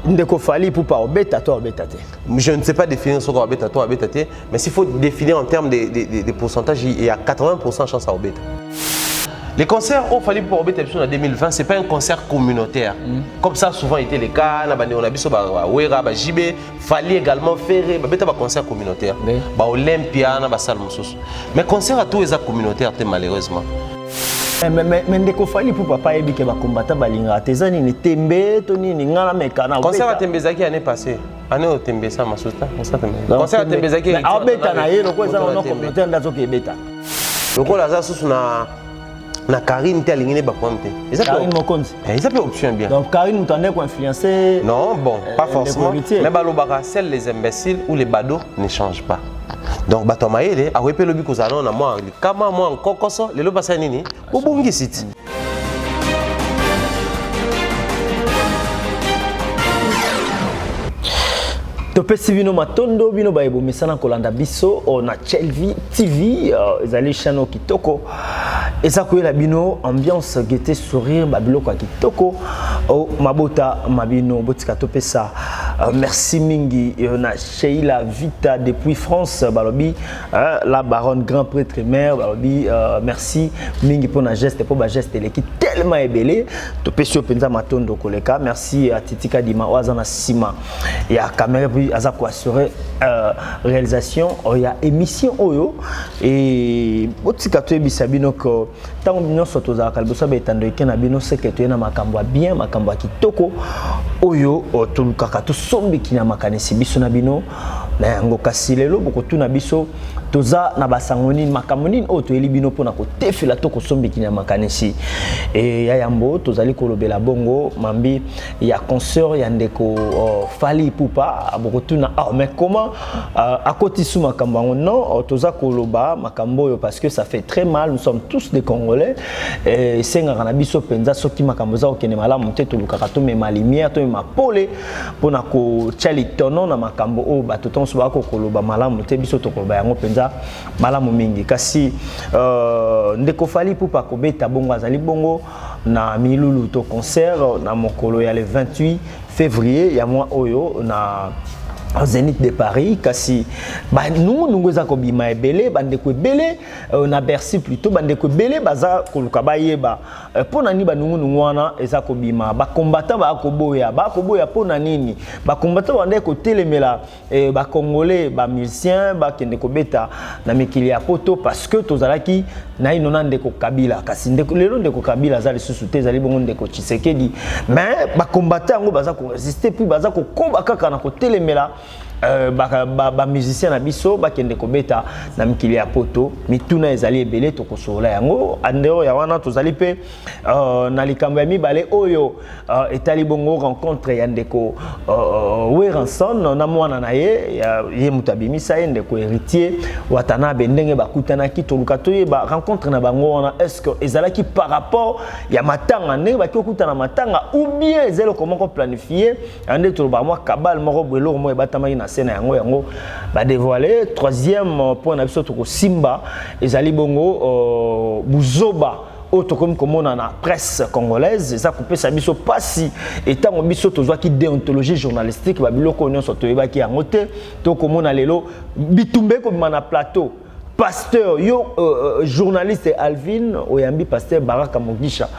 ndeko fali pour pas obeta toi obeta te. Je ne sais pas définir ce qu'on obeta toi obeta te, mais s'il faut définir en termes de pourcentage, il y a 80% de chance à obeta. Les concerts au Fali pour Obeta en 2020, ce n'est pas un concert communautaire. Comme ça a souvent été le cas, on a vu Wera, JB, Fali également faire un concert communautaire. Olympia, mais concert à tous les communautaires, malheureusement. Mais ndeko fali pour papa ebi ke ba combattant balinga tezani ni tembe to ni ngala mekana concert à Tembezaki année passée année au Tembe ça masuta concert à Tembezaki mais obeta na ye loko eza na communautaire ndazo ke beta loko la za susu na Karine te alingine ba pointe Karine Mokonzi ils appellent option bien donc Karine mutande ko influencer non bon pas forcément mais balobaka celles les imbéciles ou les badauds ne changent pas. Donc bato maele awepe lobi kozana na moi kama moi nkokoso lelo basa nini obungi site topesi bino matondo bino bayebo mesana kolanda biso na Chelvi TV ezali channel kitoko eza koyela bino ambiance gaieté sourire babiloko kitoko mabota mabino botika topesa merci mingi na Sheila Vita depuis France balobi la baronne grand prêtre mère balobi merci mingi pour na geste pour ba geste leki tellement ébélé topesi openza matondo koleka merci à Titika Dima wazana sima ya caméra aza ko assurer réalisation ya émission oyo et botika to ebisa bino ko tango bino soto za kalbosa betando ekena bino seketo na makambo bien makambo kitoko oyo tulukaka to sombi kina makanisi biso na bino na yango kasi lelo bokotuna biso toza na basangoni makambo nini oyo toyeli bino pona ko tefela to ko sombi kina makanisi et ya yambo tozali kolobela bongo mambi ya concert ya ndeko Fali Ipupa bokotuna mais comment à côté sous makambo non toza koloba makambo yo parce que ça fait très mal nous sommes tous des Congolais et senga kana biso penza soki makambo za okene malamu te tulukaka to mema lumière to mema pole pona ko chali tono na makambo o bato tonso ba ko koloba malamu te biso to koloba yango penza malamu mingi kasi ndeko Fali Ipupa ko beta bongo azali bongo na milulu to concert na mokolo ya le 28 février ya mois oyo na Zénith de Paris kasi ba nous za ko bima ebele bande ko ebele na Bercy plutôt bande ko ebele baza ko luka bayeba pona ni ba nungu wana eza ko bima ba combattant ba ko boya pona nini ba combattant bande ko telemela ba congolais ba musicien ba kende ko beta na mikili ya poto parce que tozalaki na inona ndeko Kabila kasi ndeko lelo ndeko Kabila za lisusu te zali bongo ndeko Tshisekedi mais ba combattant ngo baza ko résister puis baza ko koba kaka na ko telemela ba musicien na biso ba kende ko beta na mikili ya poto mituna ezali ebele to ko sola yango andeo ya wana tozali pe na likambo ya mibale oyo etali bongo rencontre ya ndeko Weranson na mwana na ye mutabimisa ye ndeko héritier Watanabe ndenge bakutana ki toluka toye ba rencontre na bango wana est-ce que ezalaki par rapport ya matanga ndenge bakokutana matanga ou bien ezelo comment ko planifier ande to ba moi kabal moko bwelo mo ebatamaki na scène yango ba dévoiler troisième point na biso to ko simba ezali bongo buzoba autre comme komona na presse congolaise ça couper sa biso pasi etango biso tozwa ki déontologie journalistique ba biloko nyonso to yeba ki yango te to komona lelo bitumbe ko na plateau pasteur yo journaliste Alvin oyambi pasteur Baraka Mogisha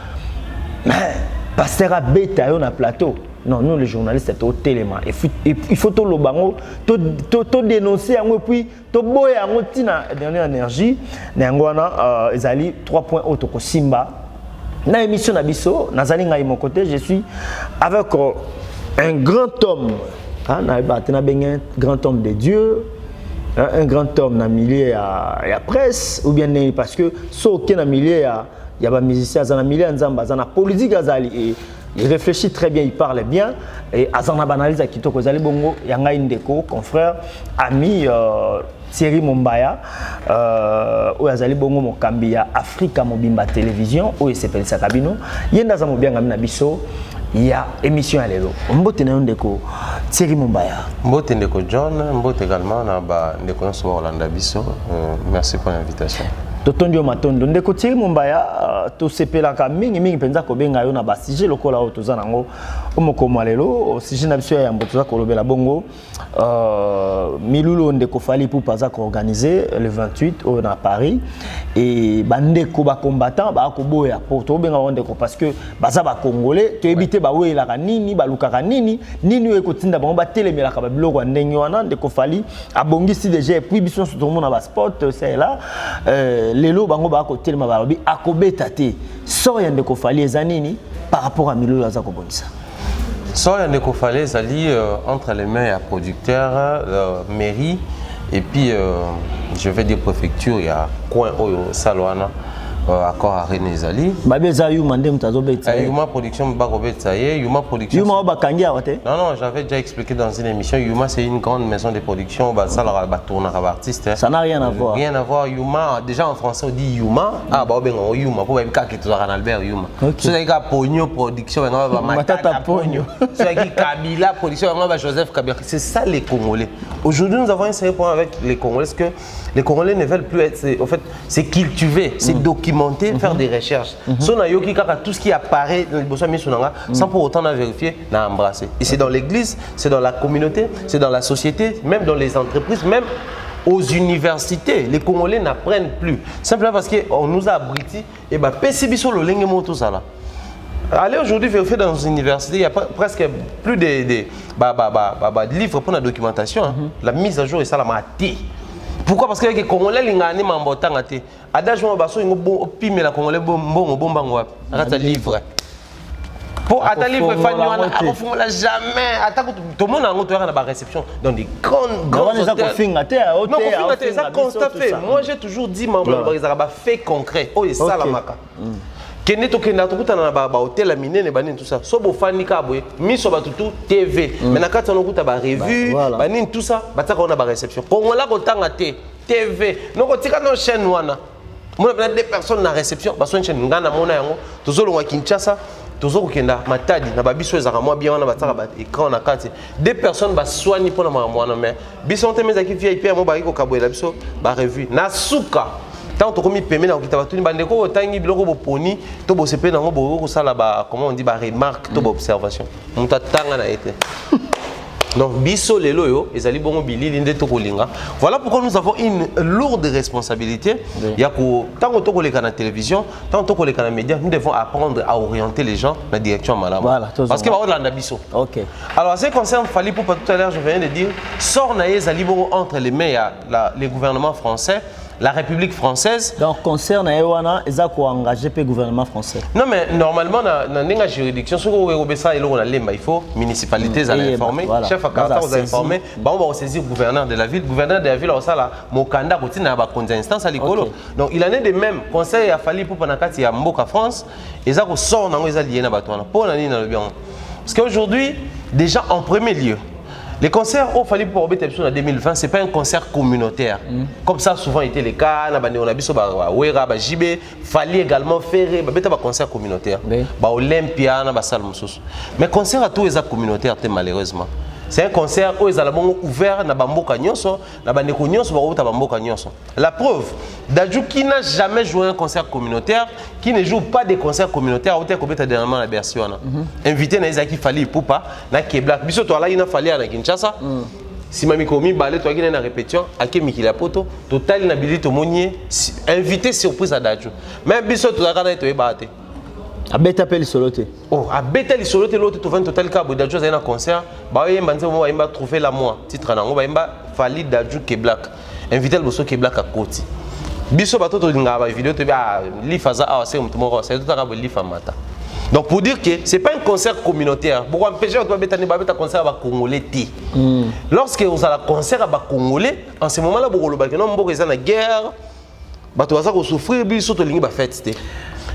pasteur abeta yo na plateau. Non, nous les journalistes c'est au téléma. Il faut tout le bango, tout dénoncer et puis tout boyer en tina dernière énergie. N'engwana ezali 3 points auto ko simba. Na émission na biso, nazali ngai mon côté, je suis avec un grand homme. Na batena benga grand homme de Dieu. Un grand homme na milieu ya presse ou bien parce que so que na milieu ya ba musicien za na milieu nzamba za na politique azali et il réfléchit très bien, il parle bien et azana banalise à kitoko zali bongo yanga indeko confrère ami Thierry Mombaya ou azali bongo mokambi ya Africa Mobimba Télévision ou s'appelle ça kabino yenda za mobianga na biso ya émission ya lelo mbote na ndeko Thierry Mombaya mbote ndeko John mbote également na ba ndeko so Orlando biso merci pour l'invitation. totondi matondo ndeko tiri mumbaya to sepelaka mingi penza ko benga yo na ba sujet lokola o toza nango omokoma lelo sujet na biso ya yambo toza ko lobela bongo milulo ndeko fali pour pas organiser le 28 au na Paris et bandeko ba combattant ba ko boya pour to benga ndeko parce que baza ba congolais to éviter ba wela ka nini ba lukaka nini e ko tinda bango ba telemela ka ba biloko ndenge wana ndeko fali abongisi déjà puis biso tout le monde na ba sport c'est là lelo bango ba ko telema ba lobi akobeta te so ya ndeko fali ezanini par rapport à milulo za ko bonisa. So ya ndeko fali ezali entre les mains ya producteur mairie et puis je vais dire préfecture ya coin oyo salwana accord à René Zali. Babeza Yuma ndem tazobeta. Yuma production bakobeta ye, Yuma production. Yuma bakangi awate. Non, j'avais déjà expliqué dans une émission. Yuma c'est une grande maison de production, bah ça la tourne à artiste. Ça n'a rien à voir. Rien à voir. Yuma déjà en français on dit Yuma. Ah bah ben Yuma pour même cas qui toujours en Albert Yuma. C'est ça Pogno production on va Matata Pogno. C'est qui Kabila production on va Joseph Kabila. C'est ça les Congolais. Aujourd'hui nous avons un sérieux point avec les Congolais parce que les Congolais ne veulent plus être en fait c'est cultiver, c'est documenter, faire des recherches. Tout ce qui apparaît dans les besoins sans pour autant vérifier, embrasser. Et c'est dans l'église, c'est dans la communauté, c'est dans la société, même dans les entreprises, même aux universités. Les Congolais n'apprennent plus. Simplement parce qu'on nous a abrités et bah PCB le lingue tout ça là. Allez aujourd'hui vérifier dans une université, il y a presque plus de livres pour la documentation. La mise à jour est ça la maté. Pourquoi? Parce que les Congolais lingani mambotanga te. Adage mo baso ngo bon pime la Congolais bongo bombango ata livre. Pour ata livre fanyo wana akofungola jamais ata tout monde ngo to na ba réception dans des grandes hôtels. Non, ça constat fait. Moi j'ai toujours dit membre ba fait concret. Oh et ça la maka. Kende to kenda to kutana na ba hôtel la minene banini tout ça. So bo fani ka boye, miso batutu TV. Mais na kata no kuta ba revue, banini tout ça, bataka on a ba réception. Kongola ko tanga te TV. Non ko tika no chaîne wana. Moi na deux personnes na réception, ba so chaîne ngana mona yango. Tozolo wa Kinshasa, tozolo kenda Matadi na ba biso ezaka moi bien wana bataka ba écran na kati. Deux personnes ba soigner pour na mwana mais biso on te mezaki VIP mo ba ko kaboela biso ba revue. Na suka tant que mi permet na okita batuni bandeko tangi biloko bo poni to bo sepe na ngo bo ko sala ba comment on dit ba remarque to bo observation muta tanga na été. Donc biso lelo yo ezali bongo bilili nde to kolinga. Voilà pourquoi nous avons une lourde responsabilité. Ya ko tant to koleka na télévision, tant to koleka na média, nous devons apprendre à orienter les gens dans la direction malama. Voilà, parce que ba on biso. OK. Alors ce qui concerne Fally Ipupa tout à l'heure je viens de dire sort na ezali bongo entre les mains ya les gouvernements français. La République française. Donc, concerne Ewana, ils ont engagé le gouvernement français. Non, mais normalement, dans la juridiction, il faut municipalité, vous allez informer, chef à caractère, vous allez informer, on va saisir le gouverneur de la ville. Le gouverneur de la ville, ça là, mon candidat, il y a une instance à l'école. Donc, il en est de même. Conseil a fallu pour Panakati, il y a Mboka France, ils ont sorti dans les alliés. Parce qu'aujourd'hui, déjà en premier lieu, les concerts au Fally Ipupa en 2020, ce n'est pas un concert communautaire. Comme ça a souvent été le cas, on a vu Wera, JB, Fally également faire un concert communautaire. Olympia, mais concert à tous les communautaires, malheureusement. C'est un concert où ils ont ouvert na bamboka nyonso, na bandeko nyonso ba bamboka nyonso. La preuve, Dadju qui n'a jamais joué un concert communautaire, qui ne joue pas des concerts communautaires, au kobeta dernièrement la version. Invité na Isaki Fally Ipupa, na Keblak. Biso to là il a fallu à Kinshasa. Si mami komi balé toi qui na répétition, ake Mikila Poto, total inabilité monier, invité surprise à Dadju. Même biso to là kana to ebate. Abeta peli soloté. Oh, abeta li soloté l'autre tout total cas Dadju za na concert, ba yemba nze mo yemba trouver la moi, titre na ngo ba yemba Fally Dadju Keblak. Invité le bosso Keblak à côté. Biso bato to nga ba vidéo to ba li faza a c'est mtomoro, c'est tout à li famata. Donc pour dire que c'est pas un concert communautaire. Pourquoi empêcher on doit beta ni ba beta concert ba congolais ti. Lorsque on a la concert ba congolais, en ce moment là bokolo ba que non mboko eza na guerre, bato baza ko souffrir biso to lingi ba fête.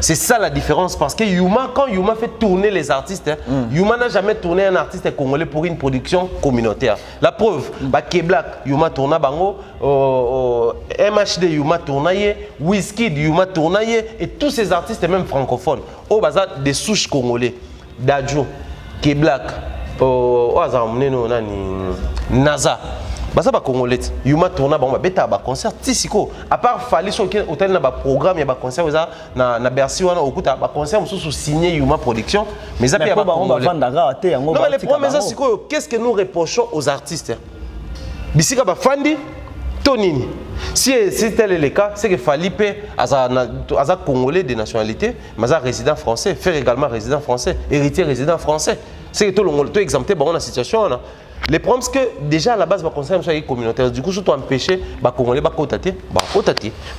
C'est ça la différence parce que Yuma, quand Yuma fait tourner les artistes, Yuma n'a jamais tourné un artiste congolais pour une production communautaire. La preuve, Keblak, Yuma tourna bango, MHD Yuma tournaye, Wizkid Yuma tournaye et tous ces artistes même francophones. Au bazar des souches congolais, Dadju, Keblak, Naza. Baza ba Congolais. Yuma tourna ba beta ba concert tisiko. À part fali so hôtel na ba programme ya ba concert na Bercy wana okuta ba concert mususu signé Yuma Production. Mais ça peut ba Congolais. Non mais les problèmes ça siko qu'est-ce que nous reprochons aux artistes? Bisika ba fandi tonini. Si tel est le cas, c'est que Falipe aza Congolais de nationalité, mais aza résident français, faire également résident français, héritier résident français. C'est que tout le monde est exempté dans la situation. Le problème c'est que déjà à la base, le concert est communautaire. Du coup, si tu empêches les Congolais de côté,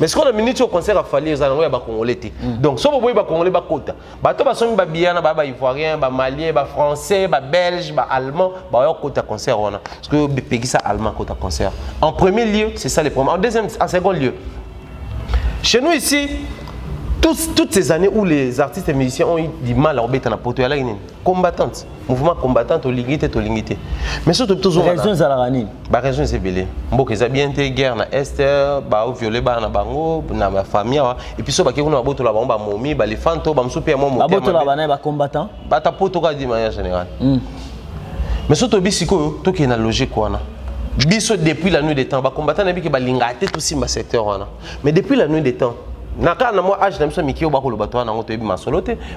mais ce qu'on a mis au concert à Fali, ils ont Congolais. Donc, si on veut les Congolais, ils sont Biana, Ivoiriens, Maliens, Français, Belges, Allemands, ils ont concert. Parce que les pays sont allemands côté concert. En premier lieu, c'est ça le problème. En second lieu, chez nous ici, toutes ces années où les artistes et musiciens ont eu du mal à obéir à la poteau, il y a une combattante, mouvement combattant, l'ingité. Mais surtout, toujours. Raison Zalarani. Raison c'est belé. Beaucoup ils ont bien été guerre na Esther, violé na bango, na ma famille. Et puis, ça, on a beau la bombe, momi, les fantômes, souper à mon mot. Bateau la banane, combattant. Bata poteau de manière générale. Mais surtout, bisiko, tout qui est na logique quoi. Biso depuis la nuit des temps, combattant n'a pas que lingate tout si ma secteur. Mais depuis la nuit des temps.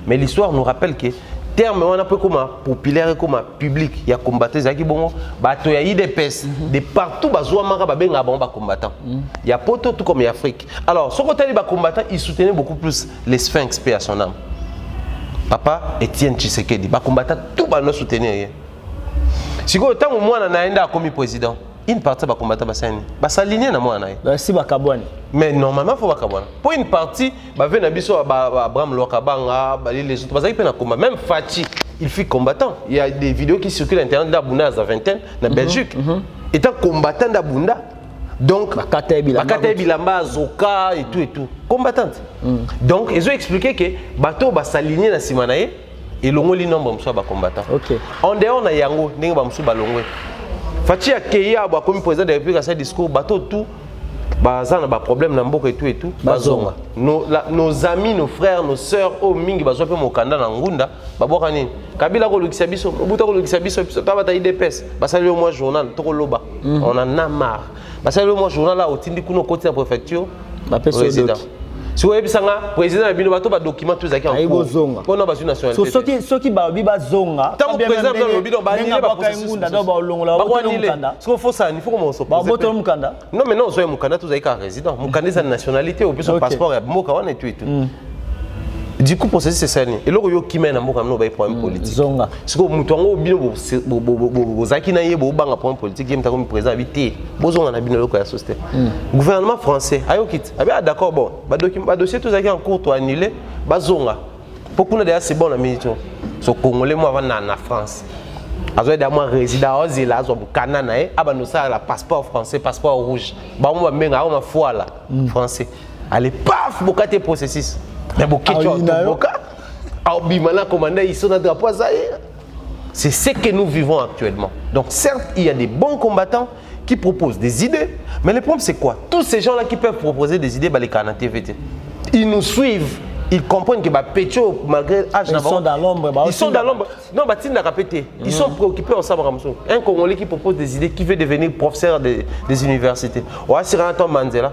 Mais l'histoire nous rappelle que terme on a peu comme populaire comme public il y a combattant qui bon bateau il y a IDPS de partout bazoa mara ba benga bon ba combattant il y a poto tout comme en Afrique. Alors ce côté les combattants ils soutenaient beaucoup plus les Sphinx paix à son âme. Papa Étienne Tshisekedi ba combattant tout ba nous soutenir. Si ko tant moi na naenda comme président une partie va combattre va s'aligner dans moi si va kabouane mais normalement faut va kabouane pour une partie va venir biso Abraham Lokabanga les autres parce qu'il peut na combat même Fati il fut combattant il y a des vidéos qui circulent sur internet d'Abunda à la vingtaine en Belgique étant combattant d'Abunda donc Bakata Bilamba Zoka et tout combattante donc ils ont expliqué que bateau va s'aligner dans Simanae et l'ongoli nombre va combattant en dehors na yango ndenge ba musu balongwe Fati a Keya comme président de la République à ce discours, bateau tout, bazan a problème dans beaucoup et tout, bazonga. Nos amis, nos frères, nos sœurs, au mingi bazo pe mokanda na ngunda, babokani. Kabila ko lukisa biso, buta ko lukisa biso, ta bata IDPS, basali au mois journal, to loba. On en a marre. Basali au mois journal là au tindi kuno côté la préfecture, président. Si vous avez le président a bien un document tous en cours. Pour nous, la nationalité. Ceux qui ont zonga. Tant que le président a bien ce qu'il faut ça, il faut qu'on se pose. Non, mais non, vous avez un tous avec un résident. Vous avez une nationalité, ou plus un passeport, et tout. Du coup, processus c'est ça. Et là, il y a qui mène un problème politique. C'est que vous avez un problème politique, qui est un président habité. Vous avez un société. Le gouvernement français, d'accord, bon, le dossier tout en cours, tu annulé, pourquoi c'est bon la militaire. So Congolais, moi, en France. Azoé d'abord résident aux îles, au Canada, nous ça la passeport français, passeport rouge. Bah moi même à foi là français. Allez paf, bokate processus. Mais c'est ce que nous vivons actuellement. Donc certes, il y a des bons combattants qui proposent des idées, mais le problème c'est quoi? Tous ces gens-là qui peuvent proposer des idées, les canaux TVT, ils nous suivent, ils comprennent que Pécho, malgré l'âge, ils sont dans l'ombre. Ils sont dans l'ombre. Non, ils sont préoccupés ensemble. Un Congolais qui propose des idées, qui veut devenir professeur des universités. Mandela.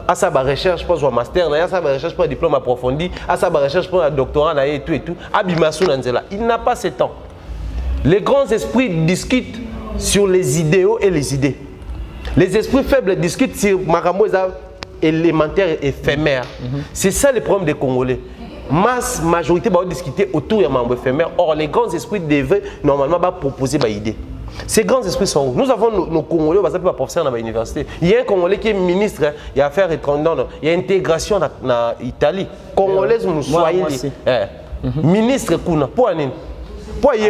À sa recherche pour un master, à sa recherche pour un diplôme approfondi, à sa recherche pour un doctorat et tout. Il n'a pas ce temps. Les grands esprits discutent sur les idéaux et les idées. Les esprits faibles discutent sur Maramosa élémentaire éphémère. C'est ça le problème des Congolais. Masse majorité va discuter autour de membres éphémères. Or, les grands esprits devaient normalement proposer des idées. Ces grands esprits sont où? Nous avons nos Congolais, on va professeur dans l'université. Il y a un Congolais qui est ministre, il y a affaires étrangères, il y a intégration en Italie. Congolaise, nous soyons ministre Kuna. Pour aller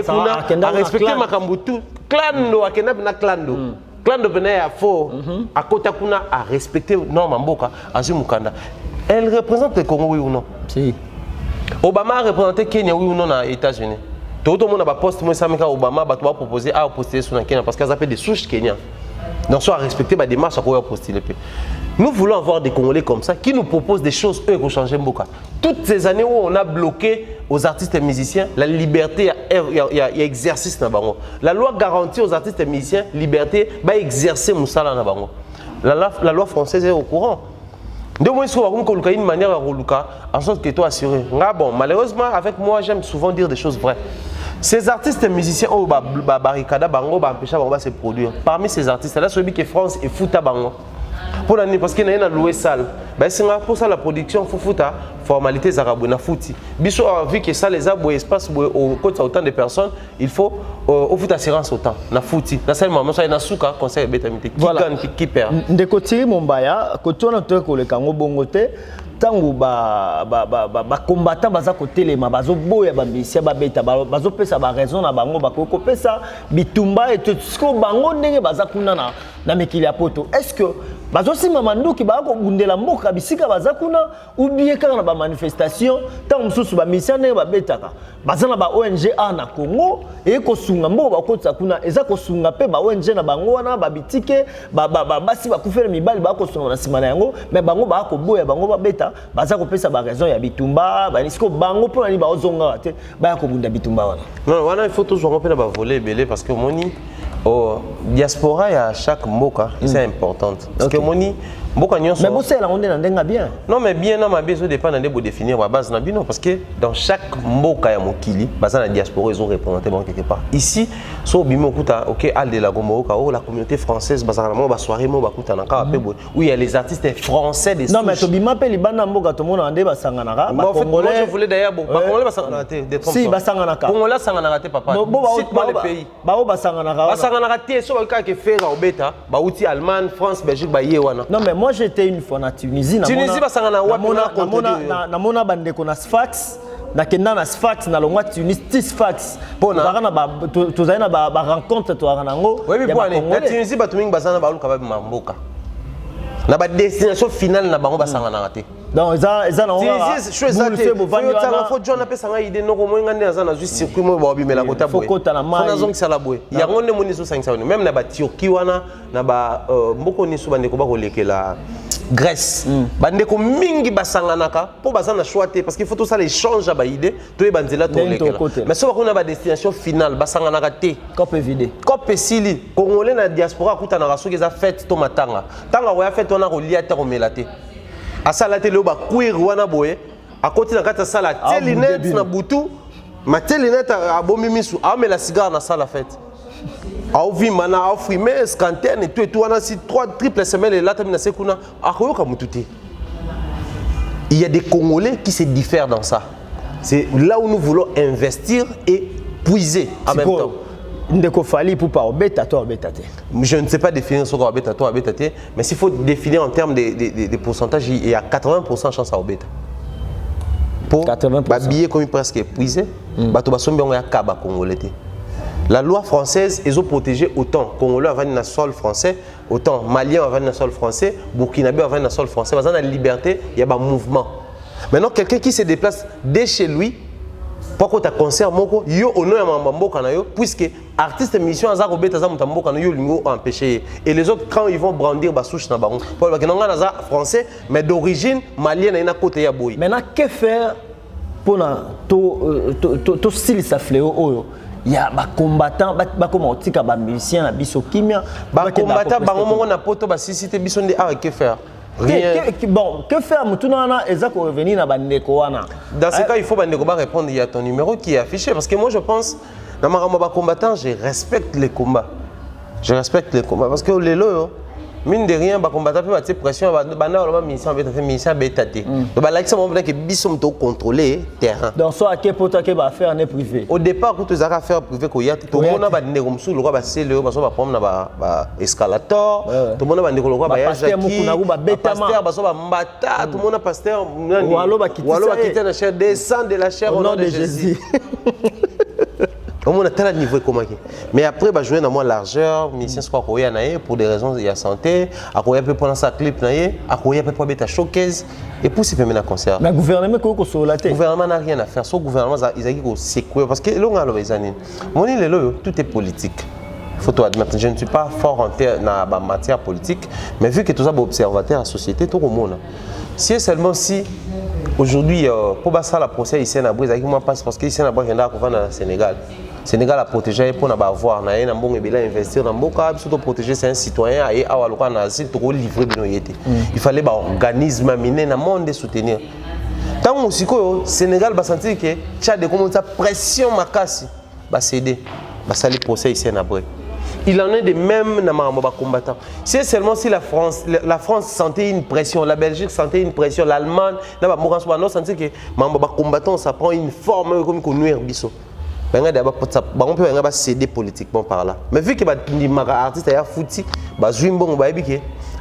à respecter Makambutu, clando, à Kenab clando. Clando venait à faux, à Kota Kuna, à respecter Norma Mboka, à Zumukanda. Elle représente le Congo, oui ou non? Si. Obama a représenté Kenya, oui ou non, aux États-Unis? Tout le monde a posté Obama va proposer à poster sur Kenya parce qu'ils appellent des souches kenyans. Donc, soit respecter ma démarche, à quoi postuler. Nous voulons avoir des Congolais comme ça qui nous proposent des choses, eux, pour changer Mboka. Toutes ces années où on a bloqué aux artistes et musiciens la liberté, il y a exercice dans Bango. La loi garantit aux artistes et musiciens liberté, bah exercer Moussala dans Bango. La loi française est au courant. De moi, il faut une manière en sorte que tu es assuré. Bon, malheureusement, avec moi, j'aime souvent dire des choses vraies. Ces artistes et musiciens ont barricade Bango, empêcher Bango de se produire. Parmi ces artistes, là, celui qui est France et Fouta Bango. Pour l'année, parce qu'il y a une loué salle. C'est pour ça la production, il faut faire formalité zarabou na fouti. Biso a vu que ça les a beau espace au côté autant de personnes, il faut au foot assurance autant na fouti. Na seul moment ça na souka conseil bétamité qui gagne qui perd. Ndeko tiri mombaya ko tona to ko le kango bongote. Tango ba combattant baza ko telema bazo boya ba misia ba beta bazo pesa ba raison na bango ba ko pesa bitumba et tout ce ko bango ndenge baza kuna na mekili ya poto. Est-ce que bazo sima manduki ba ko bundela mboka bisika baza kuna ou bien kaka na ba manifestation tango mususu ba misia ndenge ba betaka baza na ba ONG na Congo et ko sunga mbo ba kotsa kuna eza ko sunga pe ba ONG na bango wana ba bitike basi ba kufela mibali ba ko sunga na sima na yango mais bango ba ko boya bango ba beta baza ko pesa ba raison ya bitumba ba nisiko bango pour ani ba ozonga te ba ko bunda bitumba wana. Non wana il faut toujours on peut ba voler belé parce que moni au diaspora ya chaque mboka c'est importante parce que moni mboka nyonso mais bossé la on est ndenga bien. Non mais bien na ma besoin dépend de bo définir la base na bino parce que dans chaque mboka ya mokili baza na diaspora ils ont représenté bon quelque part. Ici so bimo kuta OK al de la Gomboka oh la communauté française baza na mo ba soirée mo ba kuta na ka pe bo où il y a les artistes français des non mais to bima pe libana mboka to mona ande basanga na ka ba congolais je voulais d'ailleurs bon ba congolais basanga na te des si basanga na ka congolais sanga na te papa c'est pas le pays ba o basanga na ka basanga na te so ba ka ke faire au beta ba outi Allemagne France Belgique ba yewana. Non mais moi j'étais une fois na Tunisie Tunisie basanga na wapi na mona bande ko na Sfax na kenda na Sfax na longwa Tunisie Sfax pona na ba tozana ba rencontre to na ngo oui na Tunisie ba tumingi basana ba luka ba mboka na ba destination finale na bango basanga na te. Donc eza na Tunisie choisir faut John apesa nga idée noko moinga nde aza na juste circuit mo ba bimela kota boy faut kota na mai fona zongi sala boy ya ngonde moni so 500 même na ba Turquie wana na ba mboko ni so bande ko ba ko lekela Grèce bandeko mingi basanganaka pour basana choisir parce qu'il faut tout ça l'échange ba idée to e banzela to lekela mais so ba ko na ba destination finale basanganaka te cop vide cop sili congolais na diaspora kuta na raso keza fête to matanga tanga wa fête wana ko lia te ko melate asala te lo ba queer wana boye akoti na kata sala telinette na butu ma telinette abomi misu a la cigare na sala fête au vimana au fumer scanten et tout wana si 3 triple semaines et là tamina sekuna akoyoka mututi. Il y a des Congolais qui se diffèrent dans ça. C'est là où nous voulons investir et puiser en même temps. Ndeko fali pour pas obeta toi obeta te. Je ne sais pas définir ce qu'on obeta toi obeta te, mais s'il faut définir en termes de pourcentage, il y a 80% chance à obeta. Pour 80%. Billet comme presque épuisé, bato basombi on ya kaba congolais. La loi française ils ont protégé autant Congolais avant le sol français, autant Malien avant le sol français, Burkinabé avant le sol français. Parce que dans la liberté, il y a un mouvement. Maintenant quelqu'un qui se déplace dès chez lui. Pourquoi tu as concert moko yo ono ya mboka na yo puisque artiste émission za robeta za mtamboka na yo lingo empêché et les autres quand ils vont brandir ba souche na bango pour que nanga za français mais d'origine malien na côté ya boy. Maintenant que faire pour to style ça fléau oyo il y a ba combattant ba comment tika ba musicien na biso kimia ba combattant bango mongo na poto ba sisité biso ndé ah que faire. Bon, que faire Moutounana et ça revenir na bandeko wana. Dans ce cas, il faut bandeko ba répondre, il y a ton numéro qui est affiché parce que moi je pense dans ma combattant, je respecte les combats. Je respecte les combats parce que les lots mine de rien ba combattant peut battre pression bana wala mission bétaté. Donc ba like ça mon que bisom to contrôler terrain. Donc soit que pota que ba faire en privé. Au départ quand tu as affaire privé ko ya to mona ba ndeko msu lo ba sele ba so ba prendre na ba escalator to mona ba ndeko lo ba ya jaki pasteur ba so ba mbata to mona pasteur walo ba quitter la chair descend de la chair au nom de Jésus. On a tel niveau comment mais après bah jouer dans moins largeur mission soit koya naé pour des raisons de santé à koya peut prendre sa clip naé à koya peut pas showcase et pour se faire un concert mais gouvernement ko solaté gouvernement n'a rien à faire sauf gouvernement ils a qui sécure parce que là on a les années mon tout est politique faut tout admettre. Je ne suis pas fort en matière politique, mais vu que tout ça est observateur à la société, tout le monde. Si seulement si aujourd'hui, pour passer la procès ici à Brise, moi passe parce que ici à Brise, on va au Sénégal. Le Sénégal a protégé pour avoir, investir dans beaucoup, surtout protéger c'est un citoyen et avoir le asile pour livrer de nos yétés. Il fallait un organisme miner dans le monde soutenir. Tant aussi que le Sénégal va sentir que Tchad commence à pression ma casse, va céder, va salir procès ici à Brise. Il en est de même dans les combattants. C'est seulement si la France sentait une pression, la Belgique sentait une pression, l'Allemagne, on sentait que les combattants ça prend une forme comme qu'on nuire biso. On peut céder politiquement par là. Mais vu que les artistes sont foutus, ils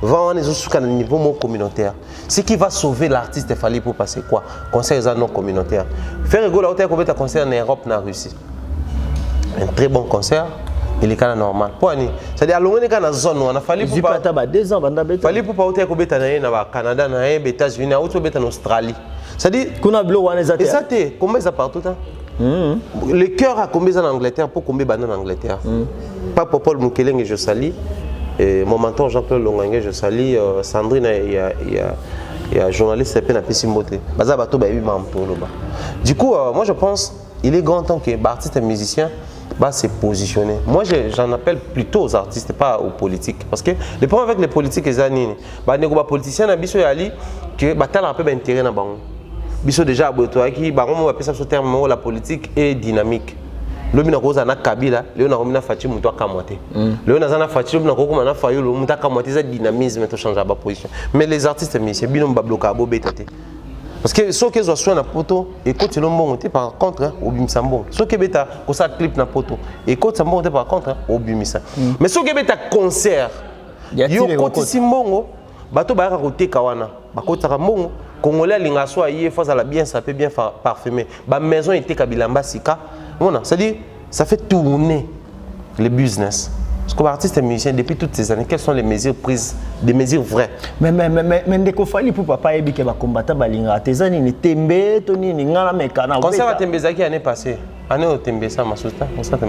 vont au niveau communautaire. Ce qui va sauver l'artiste, il fallait pour passer quoi? Conseil non communautaire. Faire rigoler un concert en Europe, en Russie. Un très bon concert. Il est quand même normal. C'est-à-dire, à l'on est dans la zone où on a fallu pour pas. Deux ans, fallait pour pas au Canada, aux États-Unis, en Australie. C'est-à-dire, combien ça partout? Le cœur a combien en Angleterre pour combien en Angleterre? Pas pour Paul Mukeleng, je salue. Mon mentor Jean-Claude Longangue, je salue. Sandrine, il y a un journaliste qui s'appelle Pesimote. Du coup, moi je pense qu'il est grand temps que les artistes et musiciens se positionner. Moi, j'en appelle plutôt aux artistes, pas aux politiques. Parce que le problème avec les politiques, les politiciens, que un peu d'intérêt dans le déjà, la politique est dynamique. Le mina na kabila, le na romina fati muto akamwate. Le na zana fati le na na fayo le muto akamwate ça dynamisme to changer ba position. Mais les artistes mais bino mbabloka bo betate. Parce que ceux qui sont na poto et quand ils l'ont par contre au bimsambo. Ceux qui beta ko ça clip na poto et quand ça monte par contre au bimisa. Mais ceux qui beta concert yo koti simbongo bato ba ka kote kawana. Ba kota ka mbongo congolais linga so aye face à la bien ça peut bien parfumer. Ba maison était kabilamba sika. Voilà, c'est-à-dire ça fait tourner le business. Parce que l'artiste et musicien, depuis toutes ces années, quelles sont les mesures prises, des mesures vraies? Mais il faut pour papa et que les combattants balinga. Tes années ni tembe, toni ni ngala mekana. Concert à Tembezaki l'année passée. Année au Tembe ça masuta. Concert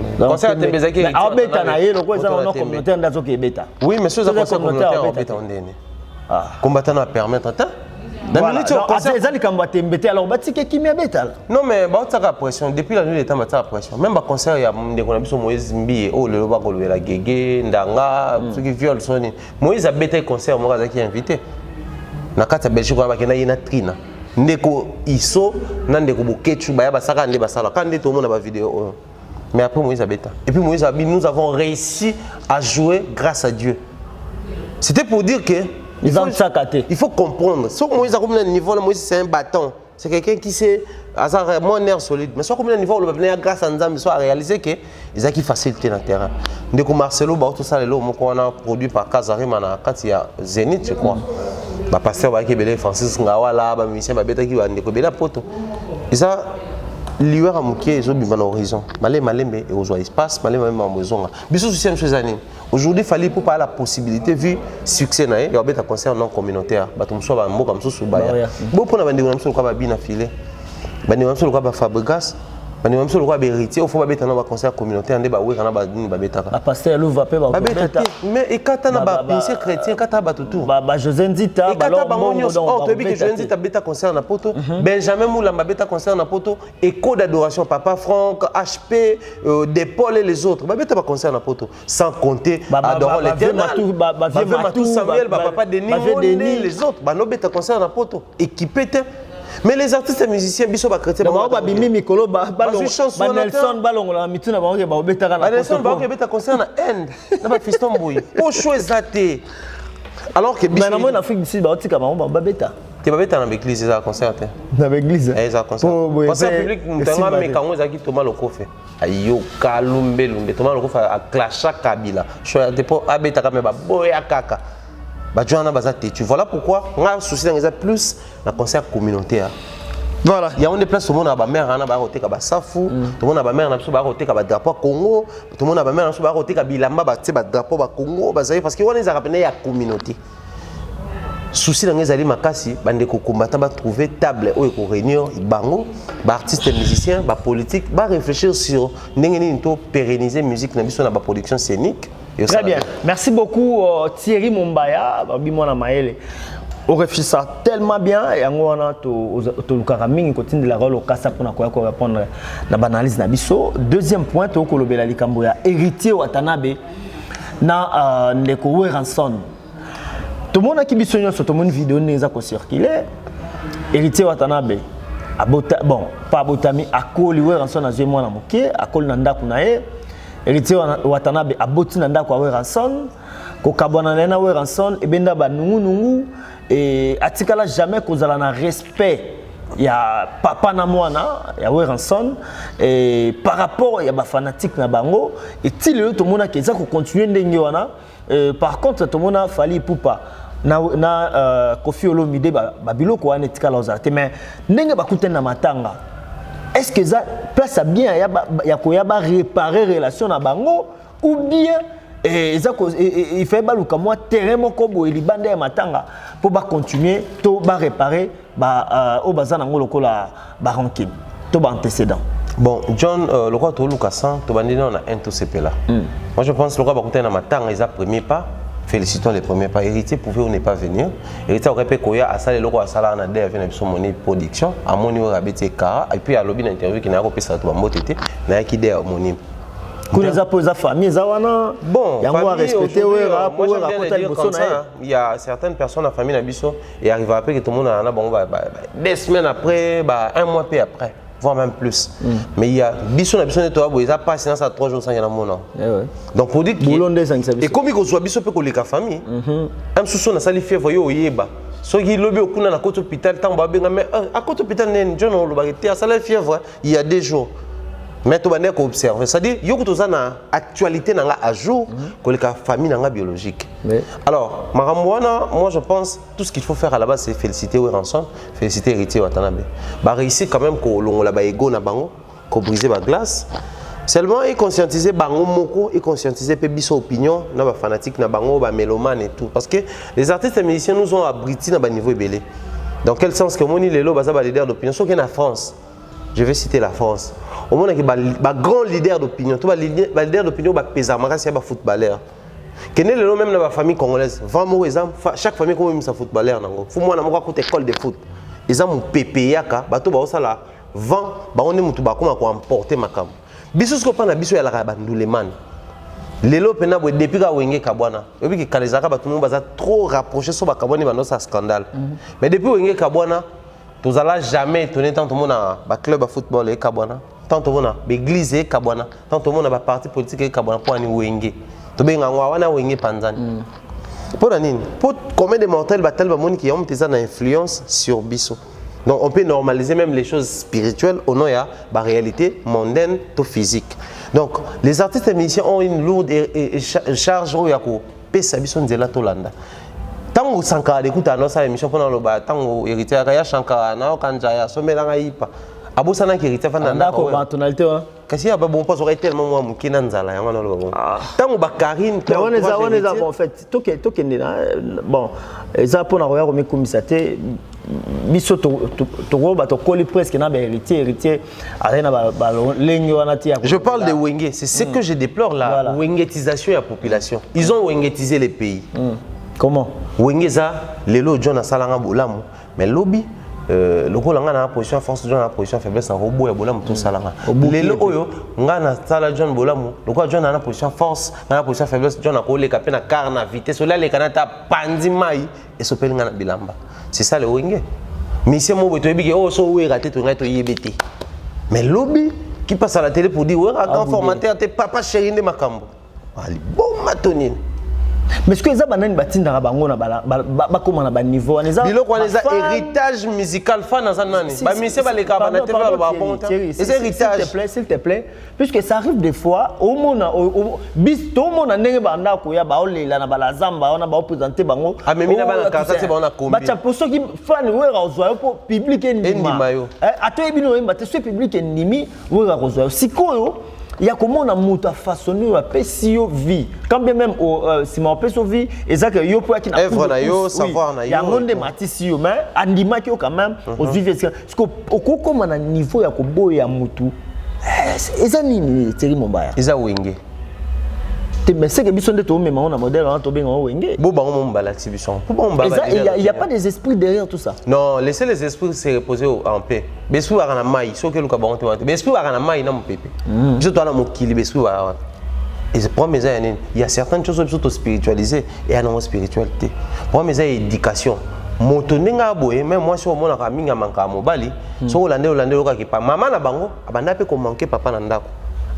à Tembezaki. Ah beta na yelo quoi ça on communautaire ndazo ke beta. Oui, mais ceux qui sont communautaire en beta on dene. Ah. Combattant à permettre attends. Non mais ça a pression depuis la nuit des temps ça a pression même le concert il y a des connexions Moïse Mbi oh le va le la Gégé Ndanga ceux qui violent son Moïse a bêté concert moi qui invité na kata Belgique ba kena ina trina ndeko iso na ndeko bokechu ba ya basaka ndé basala quand ndé tout le monde a ba vidéo mais après Moïse a bêté et puis Moïse a dit nous avons réussi à jouer grâce à Dieu. C'était pour dire que il faut comprendre. Si Moïse a un niveau, Moïse c'est un bâton. C'est quelqu'un qui sait, moins nerf solide. Mais si on a un niveau, grâce à nous, il a réalisé que ils ont qui facilité dans le terrain. Dès que Marcelo, tout ça, on a produit par Kazarim, quand il y a Zénith, je crois. Le pasteur Francis Ngawala, le musicien qui va découvrir poto. Ils ont lié à Mouké, ils ont mis dans l'horizon. Malé, mais ils ont espace, malé, en besoin. Bisous, c'est une année. Aujourd'hui, il fallait pour pas la possibilité, vu le succès, il y a un concert non communautaire. Il y a un concert non communautaire. Il y a un concert non communautaire. Il y a un concert non communautaire. Il y a un concert non communautaire. Il faut un concert communautaire. Il y a un concert communautaire. Mais il y a un concert chrétien. Il y a un José Nzita. Benjamin Moula a un concert na poto. Écho d'adoration. Papa Franck, HP, des Paul et les autres. Il y a un concert na poto. Sans compter adorant l'éternel. Matou Samuel, Papa Denis, les autres. Il y a un concert na poto. Équipé. Mais les artistes et musiciens, ils sont chrétiens. Nelson Balongola, Mituna Bango, Babeta, Nelson Bango, Babeta concerne Inde. N'a fiston bouille. Pour choisir. Alors que mais en Afrique du Sud, Baotika Bango, Babeta. Tu vas dans l'église, ils ont concert. Dans l'église. Ils ont concert. Concert public, nous avons mis Kango, ils ont Thomas Lokofe. Ayo Kalumbe Lumbe, Thomas Lokofe a clashé Kabila. Je suis allé pour Abeta Kameba, Boya Kaka. Voilà pourquoi on a souci dans plus la concert communautaire. Voilà. Il y a une place où on a ma mère, on a baroté comme Safou, tout le monde a ma mère, on a baroté comme drapeau Congo, tout le monde a ma mère, on a baroté comme Bilamba, drapeau Congo, parce que on les a rappelés à la communauté. souci dans les alliés makasi bande ko combattant ba trouver table où ko réunir bango ba artistes et musiciens ba politique ba réfléchir sur ndenge to pérenniser musique na biso na ba production scénique. Très bien, merci beaucoup Thierry Mombaya babi mwana maele on réfléchit tellement bien et on a to lukaka mingi continue la rôle au kasa pour ko répondre na banalise na biso. Deuxième point to ko lobela likambo ya héritier Watanabe na ndeko Weranson. Tout le monde qui biso nyonso to mon vidéo neza ko circuler héritier Watanabe abota bon pas abotami akoli Weranson na zemo na moke akoli na ndako na ye héritier Watanabe aboti na ndako wa Weranson ko kabona na Weranson ebenda ba nungu et atikala jamais kozala na respect ya papa na mwana ya Weranson et par rapport ya ba fanatique na bango et til tout le monde qui ça ko continuer ndenge wana. Par contre tout le monde a fallu poupa na Koffi Olomide babiloko wana etikala ozate mais ndenge bakutena na matanga est-ce que ça place bien ya koyaba réparer relation na bango ou bien il fait baluka moi terrain moko bo libanda ya matanga pour ba continuer to ba réparer au bazana ngoloko la ba rancune to ba antécédent. Bon, John, le roi de Lucas, tu vas dire on a un tout CP là. Moi je pense que le roi va compter dans ma tang, ils ont premier pas. Félicitons les premiers pas. Héritier pouvait ou ne pas venir. Héritier aurait pu koya à saler le roi à saler en adhère avec son monnaie production. À mon niveau rabité kara et puis à lobby d'interview qui n'a pas pu ça tout va motété. N'a qui der monnaie. Quand les apôtres famille zawana. Bon, famille il y a certaines personnes en famille Nabiso et arrive après que tout le monde en a bon des semaines après, un mois après. Voire même plus. Mais il y a biso na biso neto abo, ils a pas silence à 3 jours sans y en a mon. Donc pour dire que et comme il soit biso peut coller la famille. Un sous na sali fièvre yo yeba. So qui lobby au kuna na côté hôpital tant ba benga mais à côté hôpital nen John lo ba té à sali fièvre il y a 2 jours. Mais tu vas observer, c'est-à-dire yo ko na actualité na à jour que la famille na biologique. Alors, maramwana, moi je pense tout ce qu'il faut faire à la base c'est féliciter Weranson, féliciter héritier Watanabe. Ba réussir quand même ko longo la ba ego na bango, ko briser ba glace. Seulement et conscientiser bango moko et conscientiser pe biso opinion na ba fanatique na bango ba mélomane et tout parce que les artistes et musiciens nous ont abrité na ba niveau belé. Dans quel sens que moni lelo baza ba leader d'opinion so que na France. Je vais citer la France. Au monde qui est grand leader d'opinion, tout leader d'opinion va peser marquer un footballeur. Quel est le même dans la famille congolaise? 20 mots exemple, chaque famille comme même sa footballeur nango. Faut moi na moi côté école de foot. Ils ont mon PPA bato ba osala 20 ba on est mutu ba ko emporter makam. Biso ce ko pa na biso ya la banduleman. Lelo pena bo depuis ka wenge kabwana. Obi ki kalezaka bato mo baza trop rapproché so ba kabwana ba no sa scandale. Mais depuis wenge kabwana tu n'allais jamais étonner tant tout le monde a un club de football et Kabwana, tant tout le monde a l'église et Kabwana, tant tout le monde a un parti politique et Kabwana pour aller Wenge. Tu bien en Wenge Panzani. Pour combien de mortels battent le qui ont une influence sur Bisso. Donc on peut normaliser même les choses spirituelles au nom de la réalité mondaine ou physique. Donc les artistes et musiciens ont une lourde charge où il y a pesa Bisso Nzela Tolanda. Tant que Sankara écoute à notre émission pendant le bas, tant que héritier Kaya Shankara, Nao Kanjaya, Somelanga Ipa, Abosana qui héritier Fana. D'accord, tonalité. Qu'est-ce qu'il y a bon pas aurait tellement moi mon Kinanzala, y a un bon. Tant que Bakarine, on est en fait, tout bon, ça pour nous regarder comme ça t'es, biso to ba to coller presque na héritier arena ba lengo wana tia. Je parle de Wenge, c'est ce que je déplore la wengetisation de la population. Ils ont wengetisé les pays. Comment? Wengeza, lelo John a salanga bolamu, mais lobby, le kolanga na position force John na position faiblesse en robot ya bolamu tout salanga. Lelo oyo, nga na sala John bolamu, le quoi John na position force, na position faiblesse John a collé capé na car na vitesse, là les kanata pandi mai et sopel nga na bilamba. C'est ça le Wenge. Mais c'est mo beto ebiki oh so we raté to ngato yebete. Mais lobby qui passe à la télé pour dire ouais grand formateur t'es papa chéri de makambo. Ali bon matonine. Mais ce que les abanani batinda bango na ba comment na ba niveau les biloko les héritage musical fan na nani ba mise ba leka ba na télé ba bon c'est héritage s'il te plaît puisque ça arrive des fois au mona bis to mona ndenge ba ndako ya ba olela na ba la zamba ona ba présenter bango amemina ba na kasa c'est ba na kombi ba cha pour ceux qui fan wera ozwa pour public ndima ndima yo ato ebino emba te ce public ndimi wera ozwa sikoyo il y a comment on a muta façonné la pesio vie quand bien même si mon pesio vie et ça que yo pour qui na savoir na yo il y a monde matisio mais andima qui quand même aux vivre parce que au comment na niveau ya ko boya mutu eza nini teri mombaya eza wenge mais c'est que biso ndeto même on a modèle on to benga wenge bo bango mombala exhibition pour bon baba il y a pas des esprits derrière tout ça non laissez les esprits se reposer en paix besu wa kana mai so que luka bango te besu wa kana mai na mopepe biso to na mokili besu wa et pour mes amis il y a certaines choses surtout spiritualisées et à non spiritualité pour mes amis éducation moto ndinga boye même moi si on mona ka minga manka mobali so olande okaki pa mama na bango abanda pe ko manquer papa na ndako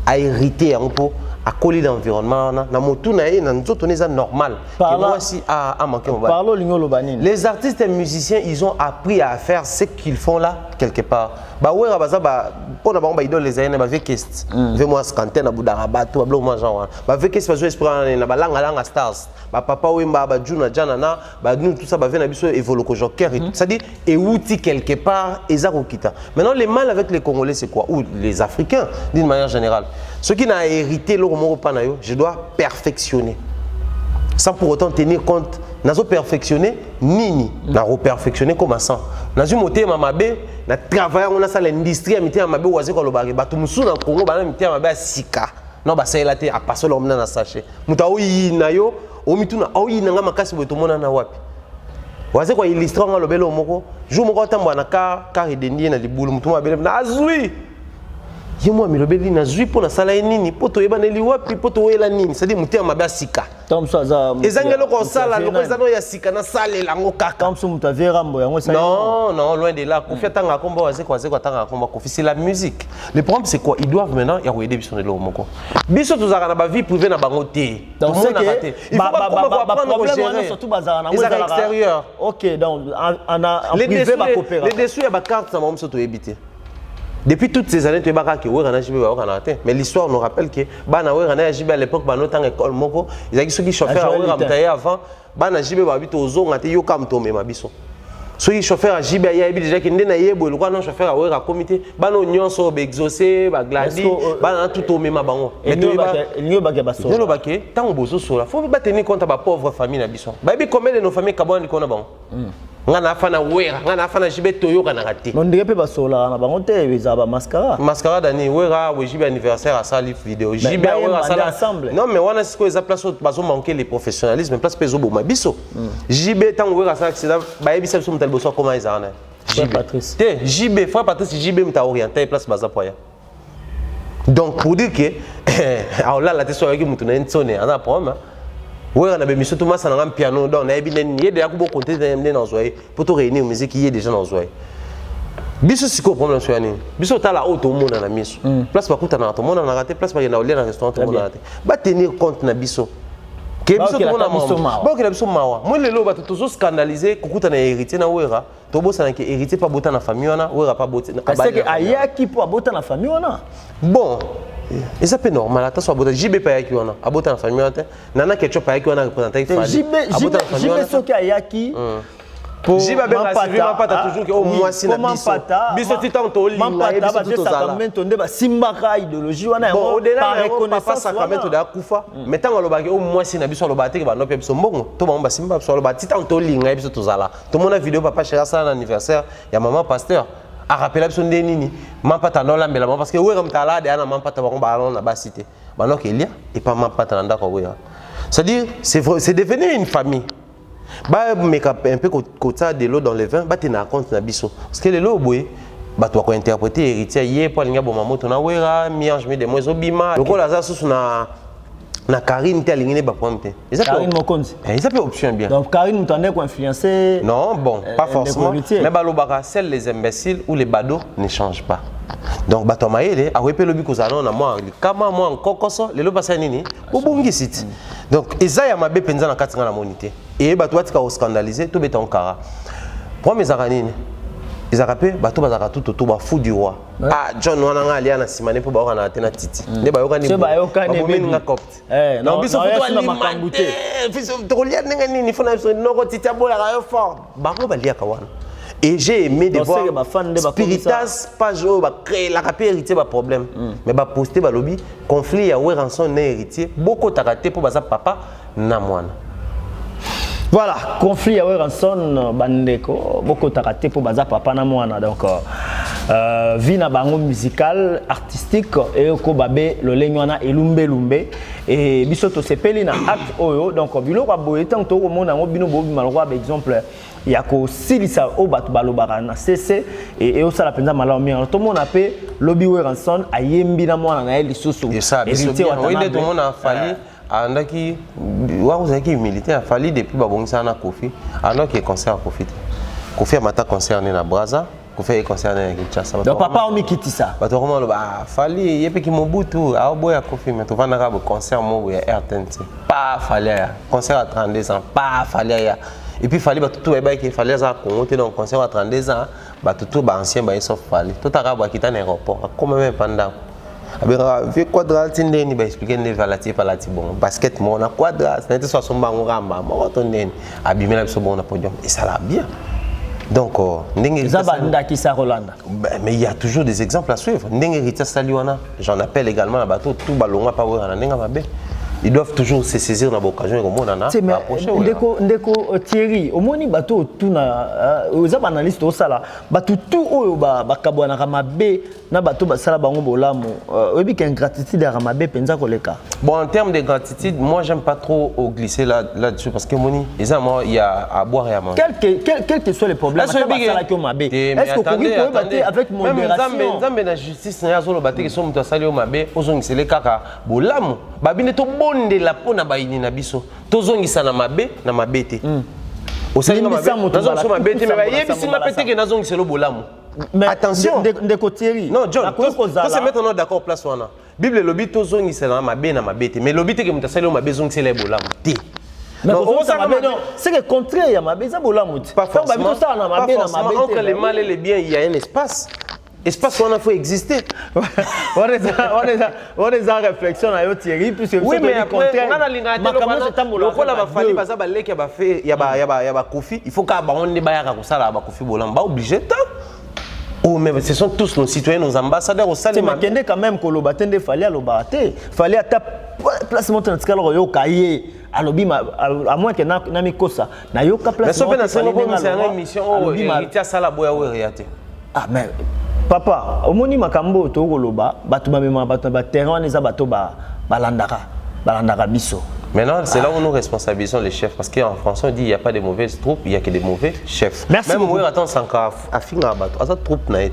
a hérité en po à coller l'environnement na motu na ye na nzoto neza normal que moi si a manqué mobali parlo lingolo banini les artistes et musiciens ils ont appris à faire ce qu'ils font là quelque part ba wera baza ba pona bango ba idole les aine ba vekest ve moi scanter na budara bato ba blo genre ba vekest ba zo esprit na balanga stars ba papa wemba ba juna jana na ba nous tout ça ba vena biso évolo ko joker ça dit et outil quelque part ezakokita maintenant les mal avec les Congolais c'est quoi ou les Africains d'une manière générale ceux qui n'a hérité leur mot panayo je dois perfectionner sans pour autant tenir compte nazo perfectionner nini na reperfectionner comme ça nazo moté mamabe na travailler on a ça l'industrie amité mamabe waze ko lobaki bato musu na Congo bana mité mamabe sika non ba ça te a passer l'homme na sachet muta oyi na yo o mituna oyi na nga makasi boto mona na wapi waze ko illustrer nga lobelo moko jour moko tambo na car edendi na libulu mutuma bele na azui yemo milobeli na zui pona sala nini poto yebana liwapi poto wela nini c'est dire mutia mabe sika tom so za ezangelo ko sala loko ezano ya sika na sale lango kaka tom so mutavera mbo yango ça non loin de là kofi tanga komba waze ko tanga komba kofi c'est la musique le problème c'est quoi ils doivent maintenant ya ko aider biso de moko biso tozaka na ba vie privée na bango té donc c'est que il faut pas problème surtout bazara na ngo à l'extérieur OK donc en privé ba coopérer les dessus ya ba carte na mo so to éviter. Depuis toutes ces années, tu es barré mais l'histoire nous rappelle que Bana JB à l'époque, Bana dans l'école, ils ont ceux qui chauffeurs à avant, Bana JB habite aux zones, ils ont comme tomé ma biso. Ceux qui chauffeurs à JB, il y a déjà qui n'ont pas eu le chauffeur à comité, Bana union sur exaucé, Gladi, Bana tout tomé ma bango. Mais tu es baké, tant au bozo sur la, faut pas tenir compte de ma pauvre famille na biso. Baby combien de nos familles kabon qu'on a bon. Ngana fana wera ngana fana jibe toyo kana raté non ndenge pe basola na bango te ezaba mascara dani wera we jibe anniversaire à sali vidéo jibe wera sala non mais wana siko eza place bazo manquer le professionnalisme place pezo boma biso jibe tant wera sala c'est ba yebisa biso mutali boso comment ezana Patrice te jibe frère Patrice jibe mta orienté place baza poya donc pour dire que alors là la teso avec mutuna nsone ana problème ouais on a bien mis surtout moi ça dans un piano donc on a bien il y a des beaucoup compter dans zoé pour te réunir musique il y a déjà dans zoé biso siko problème sur yani biso ta la auto monde na miso place ba kuta na to monde na raté place ba na aller dans restaurant to monde na raté ba tenir compte na biso que biso to na mawa ba que biso mawa moi lelo ba to scandaliser kukuta na héritier na wera to bosa na ke héritier pas bota na famille wana wera pas bota na parce que ayaki pour bota na famille wana bon et ça peut normal attention abota JB pa yaki wana abota na famille wana nana ketchup pa yaki wana représenter fali JB soki ayaki pour jiba benga suivre pata toujours que au moins si na biso biso titan to linga biso to zala nde ba simbaka idéologie wana bon au-delà papa sacrament de akufa mais tant alobaki au moins si na biso alobaki ke ba no pe biso mbongo to ba simba biso alobaki titan to linga biso to zala to mona vidéo papa chéra ça l'anniversaire ya maman pasteur a rappelé biso ndenini mampata no lambela parce que wera mtala de ana mampata ba komba na ba cité ba no kelia et pas mampata na ndako wera c'est-à-dire c'est devenu une famille ba meka un peu kota de l'eau dans les vins ba tena compte na biso parce que le lo boye ba to ko interpréter héritier yé pour linga bo mamoto na wera miange mi de mozo bima lokola za susu na Karine te alingine ba pointe Karine Mokonzi ça peut option bien donc Karine mutande ko influencer non bon pas forcément mais ba lobaka seuls les imbéciles ou les badauds ne changent pas donc bato maele a wepe lobi ko zana na moi kama moi nkokoso lelo basa nini obungi site donc ezaya mabe penza na katinga na monité et bato batika ko scandaliser to beta onkara pour mes aranini ezaka pe bato bazaka tout ba fou du roi ah John wana nga alia na simane po ba na tena titi ne ba yoka ni ba meni nga copte non biso to na makambute biso to lia nenga nini fona biso noko titi abola ka yo fort ba ko ba lia ka wana Et j'ai aimé de Donc, voir c'est que fan de Spiritas page où créer la capé héritier ba problème. Mais ba poster ba lobby conflit ya ouais rançon na héritier beaucoup taraté pour baza papa na mwana. Voilà, conflit à Ranson Bandeko, beaucoup taraté pour baza papa na mwana. Donc vie na bango musical, artistique et ko babé le lenyana elumbe lumbe et bisoto sepeli na acte oyo. Donc bilo kwa boye tant to ko mona ngo bino bobi malwa par exemple il y a ko silisa o batu balobaka na cc et osala penza malamu mingi. To mona pe lobby we Ranson ayembi na mwana na eli susu. Et ça héritier watana. Oui, tout le monde a fallu andaki wazaki militaire a fallu depuis babongisa na Kofi andaki concert Kofi Kofi amata concerné na Braza Kofi est concerné na Kinshasa. Donc papa on mikiti ça bato comment ba fallu yepe ki Mobutu a boya Kofi mais to vana ka concert mo ya RTNC pas fallu ya concert à 32 ans pas fallu ya et puis fallu bato tout ba ki fallu za Congo te donc concert à 32 ans bato tout ba ancien ba sauf fallu tout ara ba kita na aéroport comme même pendant avec quadrat ndeni ba expliquer ne valati palati bon basket mo na quadrat c'était soit son bango ramba mo to ndeni abimela biso bon na podium et ça l'a bien donc ndenge zabanda ki sa Rolanda mais il y a toujours des exemples à suivre ndenge rita saliwana j'en appelle également la bateau tout balonga pa wera na ndenga mabe ils doivent toujours se saisir dans l'occasion comme on en a approché ndeko Thierry omoni bateau tout na aux analystes au sala bateau tout oyo ba kabwana kamabe na bateau ba sala bango bolamu obi qu'un gratitude à ramabe penza koleka. Bon en termes de gratitude moi j'aime pas trop glisser là-dessus parce que moni les moi il y a à boire et à manger quel que soit les problèmes est-ce que vous pouvez avec modération même Nzambe na justice na zolo baté que son muto sali o mabe ozongisele kaka bolamu babine to ndela pona baini na biso tozongisa na mabe na mabete osali na mabe nazongisa mabete mais bayebisi na pete ke nazongisa lo bolamu attention ndeko Thierry non John faut se mettre en d'accord place wana bible lobi tozongisa na mabe na mabete mais lobi te ke mutasali o mabe zongisa le bolamu te non c'est que contraire ya mabe za bolamu te pas forcément entre les mal et les biens il y a un espace où on a faut exister. On est en réflexion à Thierry puisque oui mais après on a la famille baza ba leki ba fait ya ba Kofi il faut ka ba on ne ba ya ka sala ba Kofi bolam ba obligé ta oh mais ce sont tous nos citoyens nos ambassadeurs au Salé Makende quand même koloba tende fallait alobaté fallait à ta place monter dans le yo kaye alobi à moins que na mikosa na yo ka place mais so pe na c'est une émission oh héritier sala boya o réalité ah mais papa omoni makambo to koloba batu bamema batu ba terrain neza bato balandaka biso. Maintenant c'est là où nous responsabilisons les chefs parce qu'en français on dit il y a pas de mauvaises troupes il y a que des mauvais chefs. Merci même moi attends sanka afinga bato asa troupe na et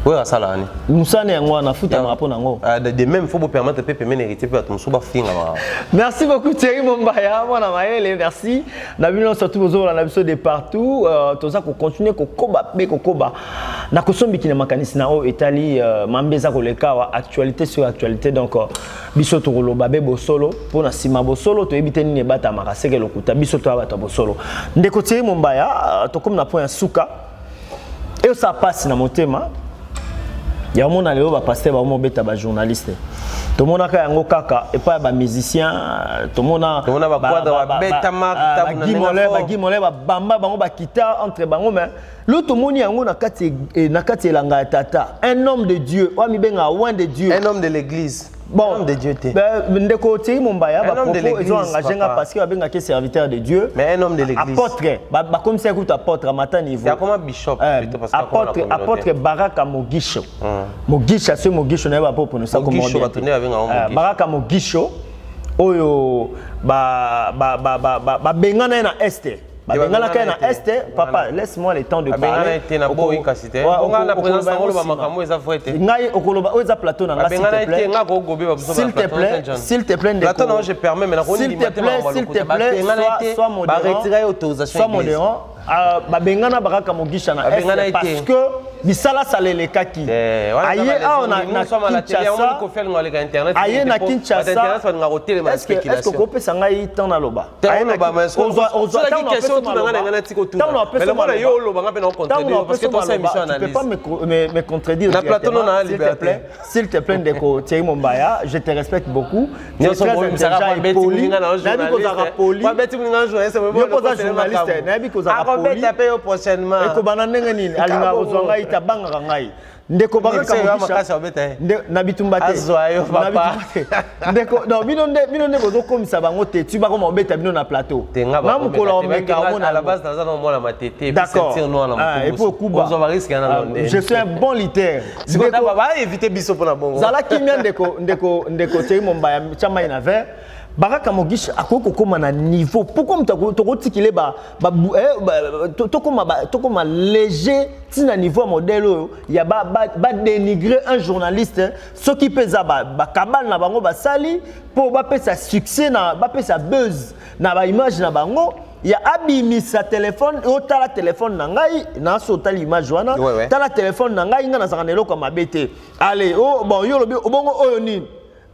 oui ça là musane yango na futa rapport nango de même faut vous permettre de payer héritier pour tout musuba finga. Merci beaucoup Thierry Mombaya mwana maele merci na bino surtout bozo na biso de partout toza ko continuer ko koba be ko koba na kosombi kina makanisi na o etali mambeza ko lekawa actualité sur actualité donc biso to koloba be bosolo pona sima bosolo to ebiteni ne bata makaseke lokuta biso to abata bosolo ndeko Thierry Mombaya to comme na point suka et ça passe na motema ya mona leo ba pasteur ba mobeta ba journaliste to mona ka yango kaka et pas ba musicien to mona ba quadra ba beta mark ba gimole ba bamba bango ba kita entre bango mais l'autre moni yango na kati elanga tata un homme de Dieu wa mi benga loin de Dieu un homme de l'église bon homme de Dieu te ndeko Thierry Mombaya ba propos ils ont engagé parce que ba benga que serviteur de Dieu mais un homme de l'église apôtre ba comme ça écoute apôtre matin niveau c'est comme bishop plutôt parce que apôtre Baraka Mogisho Mogisha c'est Mogisho na ba pour nous ça comme Baraka Mogisho oyo ba bengana na este bengana ka na este papa laisse-moi le temps de parler na boyi kasite on na présence ngolo ba makambo eza fouette ngai okoloba oza plateau na nga s'il te plaît plateau non je permets mais na s'il te plaît soit modérant ba retirer autorisation soit modérant ba bengana Baraka Mogisha na este parce que bisala salele kaki aye on a Kinshasa aye na Kinshasa est-ce que kopé sanga yi temps na loba aye na ba mais on a question tout na ngana tiko tout mais le monde yo loba nga pe na contredire parce que ton émission analyse tu peux pas me contredire na plateau non na liberté s'il te plaît ndeko Thierry Mombaya je te respecte beaucoup tu es très intelligent poli pas bête nga journaliste c'est journaliste na bi ko za poli taper prochainement eko bananga nini alinga ozonga itabanga ngai ndeko baka na bitumba te azoyo papa ndeko non bino bozo komisa bango te tu ba ko beta bino na plateau na mukolo meka à la base dans un moment matete d'accord et pour Kuba je suis un bon lutteur ndeko baba éviter biso pour la bongo zala kimia ndeko Thierry Mombaya chama ina ver Baraka Mogisha akoko koma na niveau pourquoi mtakotikile tokoma léger tina niveau modèle ya ba dénigrer un journaliste ce qui pesa ba kabal na bango basali pour ba pesa succès na ba pesa buzz na ba image na bango ya abimi sa téléphone otala téléphone na ngai na sota l'image wana tala téléphone na ngai nga na zakanelo kwa mabete allez oh bon yo lobi obongo oyo nini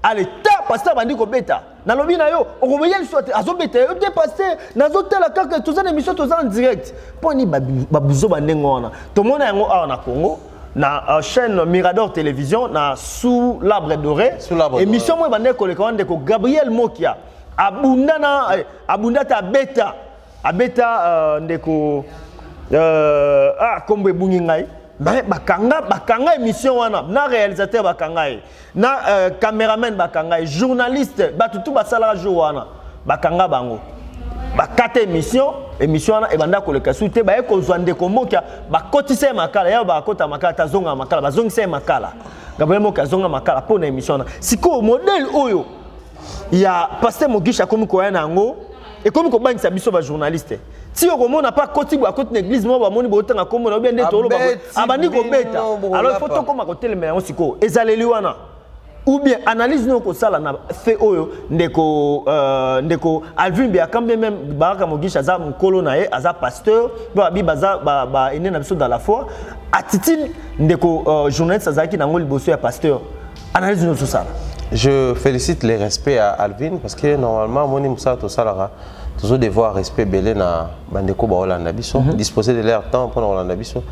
allez ta pasteur bandi ko beta na lobi na yo okomeya lisoti azobeta yo te pasteur nazotela kaka tozana émission tozana en direct poni babuzo bandengo wana tomona yango awa na Congo na chaîne Mirador Télévision na sous l'arbre doré émission moi bande ko le commande ko Gabriel Mokia abunda ta beta ndeko kombe bungi ngai bakanga émission wana na réalisateur bakanga na caméraman bakanga journaliste batutu basala jour wana bakanga bango bakata émission wana ebanda koleka sute ba eko zwande komoka bakotisa makala ya bakota makala tazonga makala bazongisa makala Gabriel Mokia zonga makala pona émission na siko modèle oyo ya pasteur Mogisha komi ko yana ngo et comme ko bangisa biso ba journaliste si on n'a pas côté l'église moi bamoni botanga comme on bien ndetolo abandi ko beta alors il faut to comme côté le meilleur siko ezaleli wana ou bien analyse non ko sala na fait oyo ndeko Alvin Bia quand même Baraka Mogisha za mkolo na ye aza pasteur ba bibaza ba ene na biso dans la foi attitude ndeko journaliste azaki na ngoli bosso ya pasteur analyse non sala. Je félicite les respects à Alvin parce que normalement moni musa to salara toujours devoir respect belé na bandeko ba Holanda biso disposer de leur temps pour Holanda biso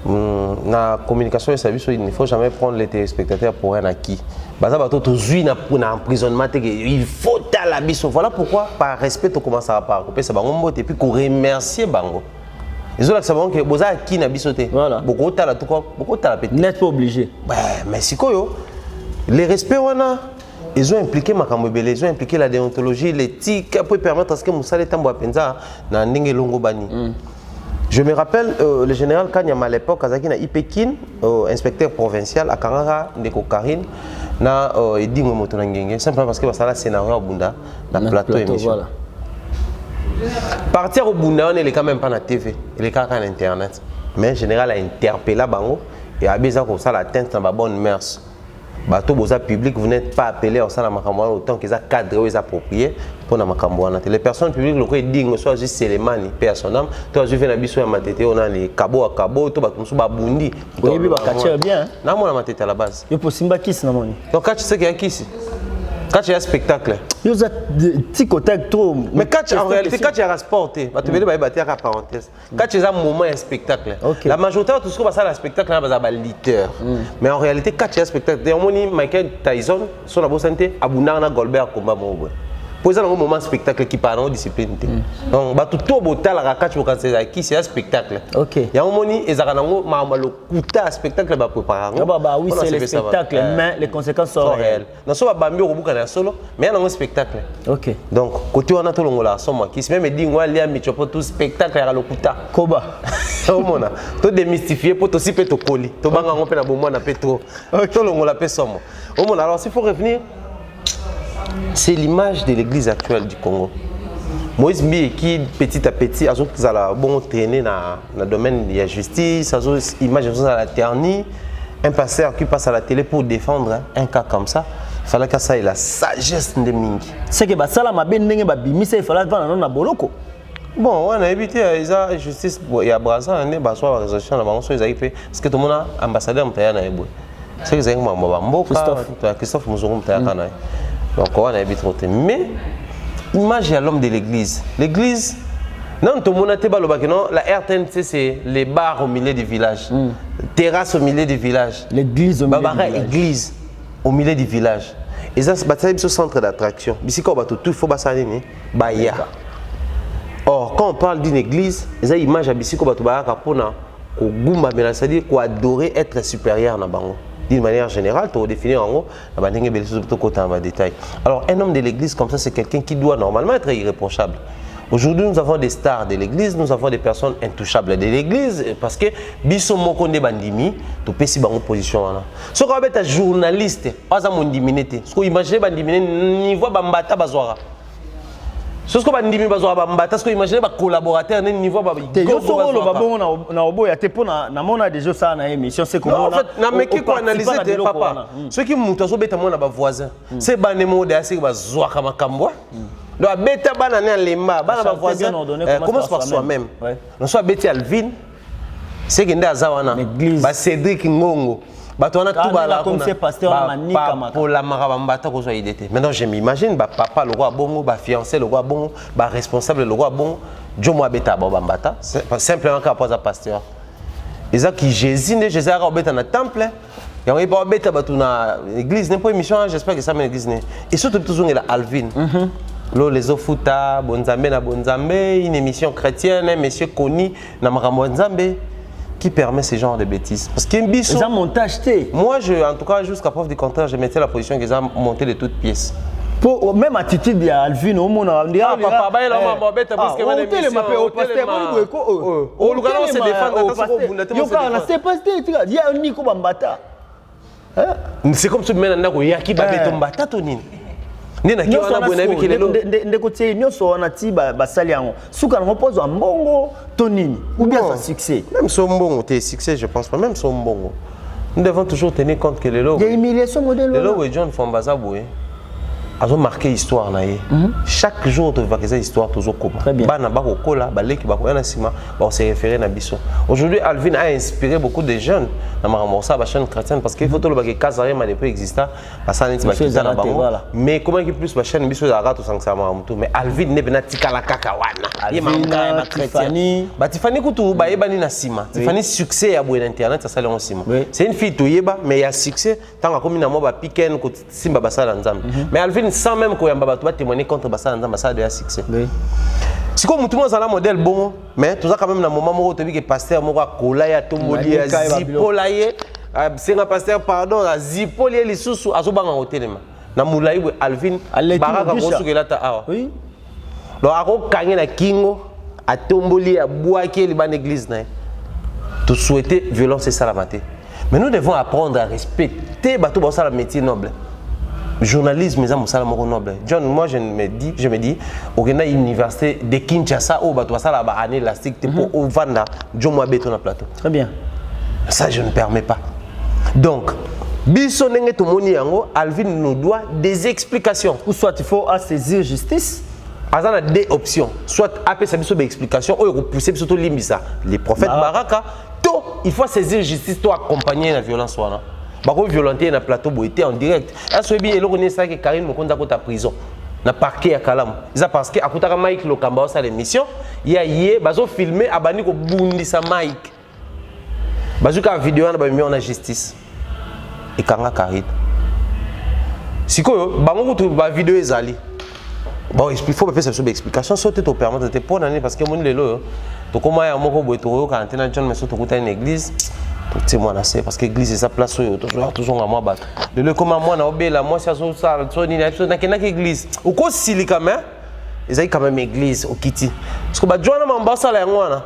na communication et service il ne faut jamais prendre les téléspectateurs pour un acquis baza bato to zui na emprisonnement il faut ta la biso voilà pourquoi par respect to commence à par couper ça bango mbote et puis ko remercier bango ils ont l'accepté que boza acquis na biso te beaucoup ta la tout quoi beaucoup ta la petit n'êtes pas obligé mais sikoyo les respects wana ils ont impliqué makambo belé ils ont impliqué la déontologie l'éthique pour permettre à ce que Moussa Tambo Penza na ndenge longo bani. Je me rappelle le général Kanyama à l'époque Kazaki na Ipekin inspecteur provincial à Kangara ndeko Karine na Edingo Motonangenge simplement parce que ça scénario Bunda na plateau émission. Voilà. Partir au Bunda on est quand même pas na TV, il est quand même internet. Mais le général a interpellé bango et a besoin comme ça la teinte dans la bonne mœurs. Bateau boza public, vous n'êtes pas appelé au sein de Makamboana autant qu'ils ont cadré ou approprié pour la Makamboana. Les personnes publiques, le disent soit juste Sélémani, personne, toi je viens à Bissou à Matete, on a les cabo à cabo, toi tu vas bundi. Oui, oui, bah bien. Non, moi la Matete à la base. Il faut Simba Kiss, non? Donc quand tu sais qu'il y a Kiss, quand il y a un spectacle. Il y a des petits côtés trop. Mais en réalité, quand il y a un sport, tu vas battre à parenthèse. Quand il y a un moment, un spectacle. La majorité de tout ce qu'on va faire, un spectacle, c'est un lutteur. Mais en réalité, quand il y a un spectacle, Michael Tyson, son abo santé, Abunana Goldberg, combat mon pour ça, un moment spectacle qui parle en discipline. Donc, tout le monde c'est un spectacle. Il y a un moment, ils ont un spectacle pour préparer. Oui, c'est le spectacle, mais les conséquences sont réelles. Dans ce cas, il y a solo, mais il y a un spectacle. Donc, côté on a tout le monde là, qui même dit qu'il y a un spectacle à l'hôpital. Koba. Tout démystifier pour aussi peut coller. Tout le monde a besoin de pétro. Tout le monde a besoin de alors, s'il faut revenir. C'est l'image de l'église actuelle du Congo. Moïse Mbi qui petit à petit a bon traîner dans le domaine de la justice, a image de la ternie, un pasteur qui passe à la télé pour défendre un cas comme ça. Il fallait que ça ait la sagesse de Mingi. C'est que ça la m'a bien n'engagé bimisa il fallait vendre na boloko. Bon, on a évité la justice, il y a Brazza, il y a soit résolution, parce que tout le monde a ambassadeur, c'est que c'est Christophe Mouzourou, donc on a évité. Mais, image à l'homme de l'église. L'église, non, tout le monde a été la RTNC, c'est les bars au milieu du village, terrasse au milieu du village, l'église au milieu du village. Église au milieu du village. Et ça, c'est un centre d'attraction. Ici, quand on va tout, il faut passer à or, quand on parle d'une église, il y a une image à Bissiko Batoubaraka pour c'est-à-dire qu'on adorer être supérieur dans Bango. D'une manière générale, tu définir en gros, en détail. Alors, un homme de l'église comme ça, c'est quelqu'un qui doit normalement être irréprochable. Aujourd'hui, nous avons des stars de l'église, nous avons des personnes intouchables de l'église, parce que Bisso Mokonde Bandimi, tu peux si bango position. Si on est un journaliste, pas un mondiminé, si on imagine Bandimi, niveau Bambata Bazouara. Ce que bandimi bazwa bambata, ce que imaginer ba collaborateur ne niveau ba yo soko lo babongo na obo ya te pona na mona déjà ça na émission c'est comment en fait na meki ko analyser te papa ceux qui muta so beta mona ba voisin c'est banemo de assez bazwa kama kambwa do beta bana na lemba bana ba voisin commence par soi-même on soit beti Alvin c'est que ndaza wana ba Cédric Ngongo Batona tout bala pour la marabambata ko soit idée. Maintenant je m'imagine ba papa le roi bongo, ba fiancé le roi bongo, ba responsable le roi bongo, Dieu moi beta bambata, simplement qu'à poser pasteur. Et ça qui Jésus a robeta na temple. Il y a pas beta batuna église n'est pas émission, j'espère que ça mène église. Et surtout toujours la Alvin. Lo les ofuta bonzambe na bonzambe, une émission chrétienne, un monsieur connu na makambo nzambe. Qui permet ce genre de bêtises. Parce qu'il y a un bisou. Moi, en tout cas, jusqu'à preuve du contraire, je mettais la position qu'ils ont monté de toutes pièces. Pour même attitude de Alvin, au monde, on dit ah papa, il a m'a bête parce que on est au pasteur, on le gars se défend. C'est pas il y a un Nico Bambata. C'est comme si maintenant il y a qui va Bambata Tonine. Ndeko tie nyonso wana ti basali yango suka na repose en mbongo tonini ou bien son succès même son mbongo tes succès je pense pas même son mbongo nous devons toujours tenir compte que les logo il y a humiliation modèle le logo John Fambaza Boué a marqué histoire na ye chaque jour tu vas que cette histoire toujours comme bana ba ko kola ba leki ba ko na sima ba se référer na biso aujourd'hui Alvin a inspiré beaucoup de jeunes na maramorsa ba chaîne chrétienne parce qu'il faut tout le bagage Kazare ma depuis exista ba ça n'est pas kita na bango mais comment qui plus ba chaîne biso da rato sang ça maramutu mais Alvin ne bena tikala kaka wana ye mamka ba chrétien ba Tiffany kutu ba yebani na sima Tiffany succès ya boye internet ça sale en sima c'est une fille to yeba mais il y a succès tant comme na mo ba piken ko simba ba sala nzambe mais Alvin sans même qu'on va témoigner contre Bassa dans Bassa de succès. Si comme tout le monde a un modèle bon, mais tout ça quand même dans le moment où tu dis que pasteur moi kolaya tomboli zipolaye, c'est un pasteur pardon zipolaye les sous à zobanga hôtel ma. Na moulaï Alvin baraka grosso que là ta awa. Oui. Donc ako kangé na kingo a tomboli a boaké les ban église na. Tu souhaitais violence c'est ça la maté. Mais nous devons apprendre à respecter bateau pour ça le métier noble. Journalisme, mais ça me noble. John, moi je me dis, au l'université de Kinshasa, au bateau ça là-bas année élastique pour au Vanda, John moi béton à plateau. Très bien. Ça je ne permets pas. Donc, biso nenge to moni yango, Alvin nous doit des explications. Ou soit il faut saisir justice. Il y a deux options. Soit après ça des explications, ou repousser surtout limbisa. Les prophètes Baraka, il faut saisir justice, toi accompagner la violence voilà. Bako violenté na plateau boité en direct. Est-ce que eloko ne ça que Karine Mokonda ko ta prison na parquet à Kalam. Ça parce que akutaka Mike Lokamba sa l'émission, il y a hier bazo filmer abani ko bundisa Mike. Bazuka vidéo na ba mis en justice. Et kanga Karine. Sikoyo bango ko ba vidéo ezali. Bon, il faut faire cette explication sauter to permettre de pour année parce que mon lelo to comment ya moko boito ko quarantaine John mais surtout ko ta une église. C'est moi c'est parce que l'église c'est sa place toujours à moi battre le comment moi na obela moi ça so ni na kena église au ko silika mais ils ont quand même église au kiti parce que ba joana mambasa la ngwana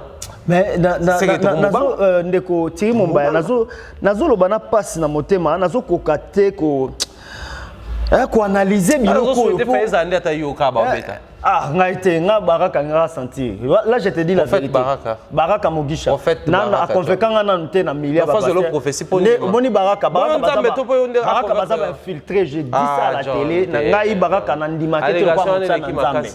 mais nazo ndeko tiri mombaya nazo lobana passe na motema nazo kokate ko analyser biloko ko te faire ande ata yo ka ba beta Ah, nga Baraka nga sentir. Là je te dis la vérité. Baraka Mogisha. Na convaincant na nté na milliard ba. Face de prophétie pour Moni Baraka Baraka baza infiltré, j'ai dit ça à la télé. Na ngai Baraka na ndima ke to kwa Nzambe.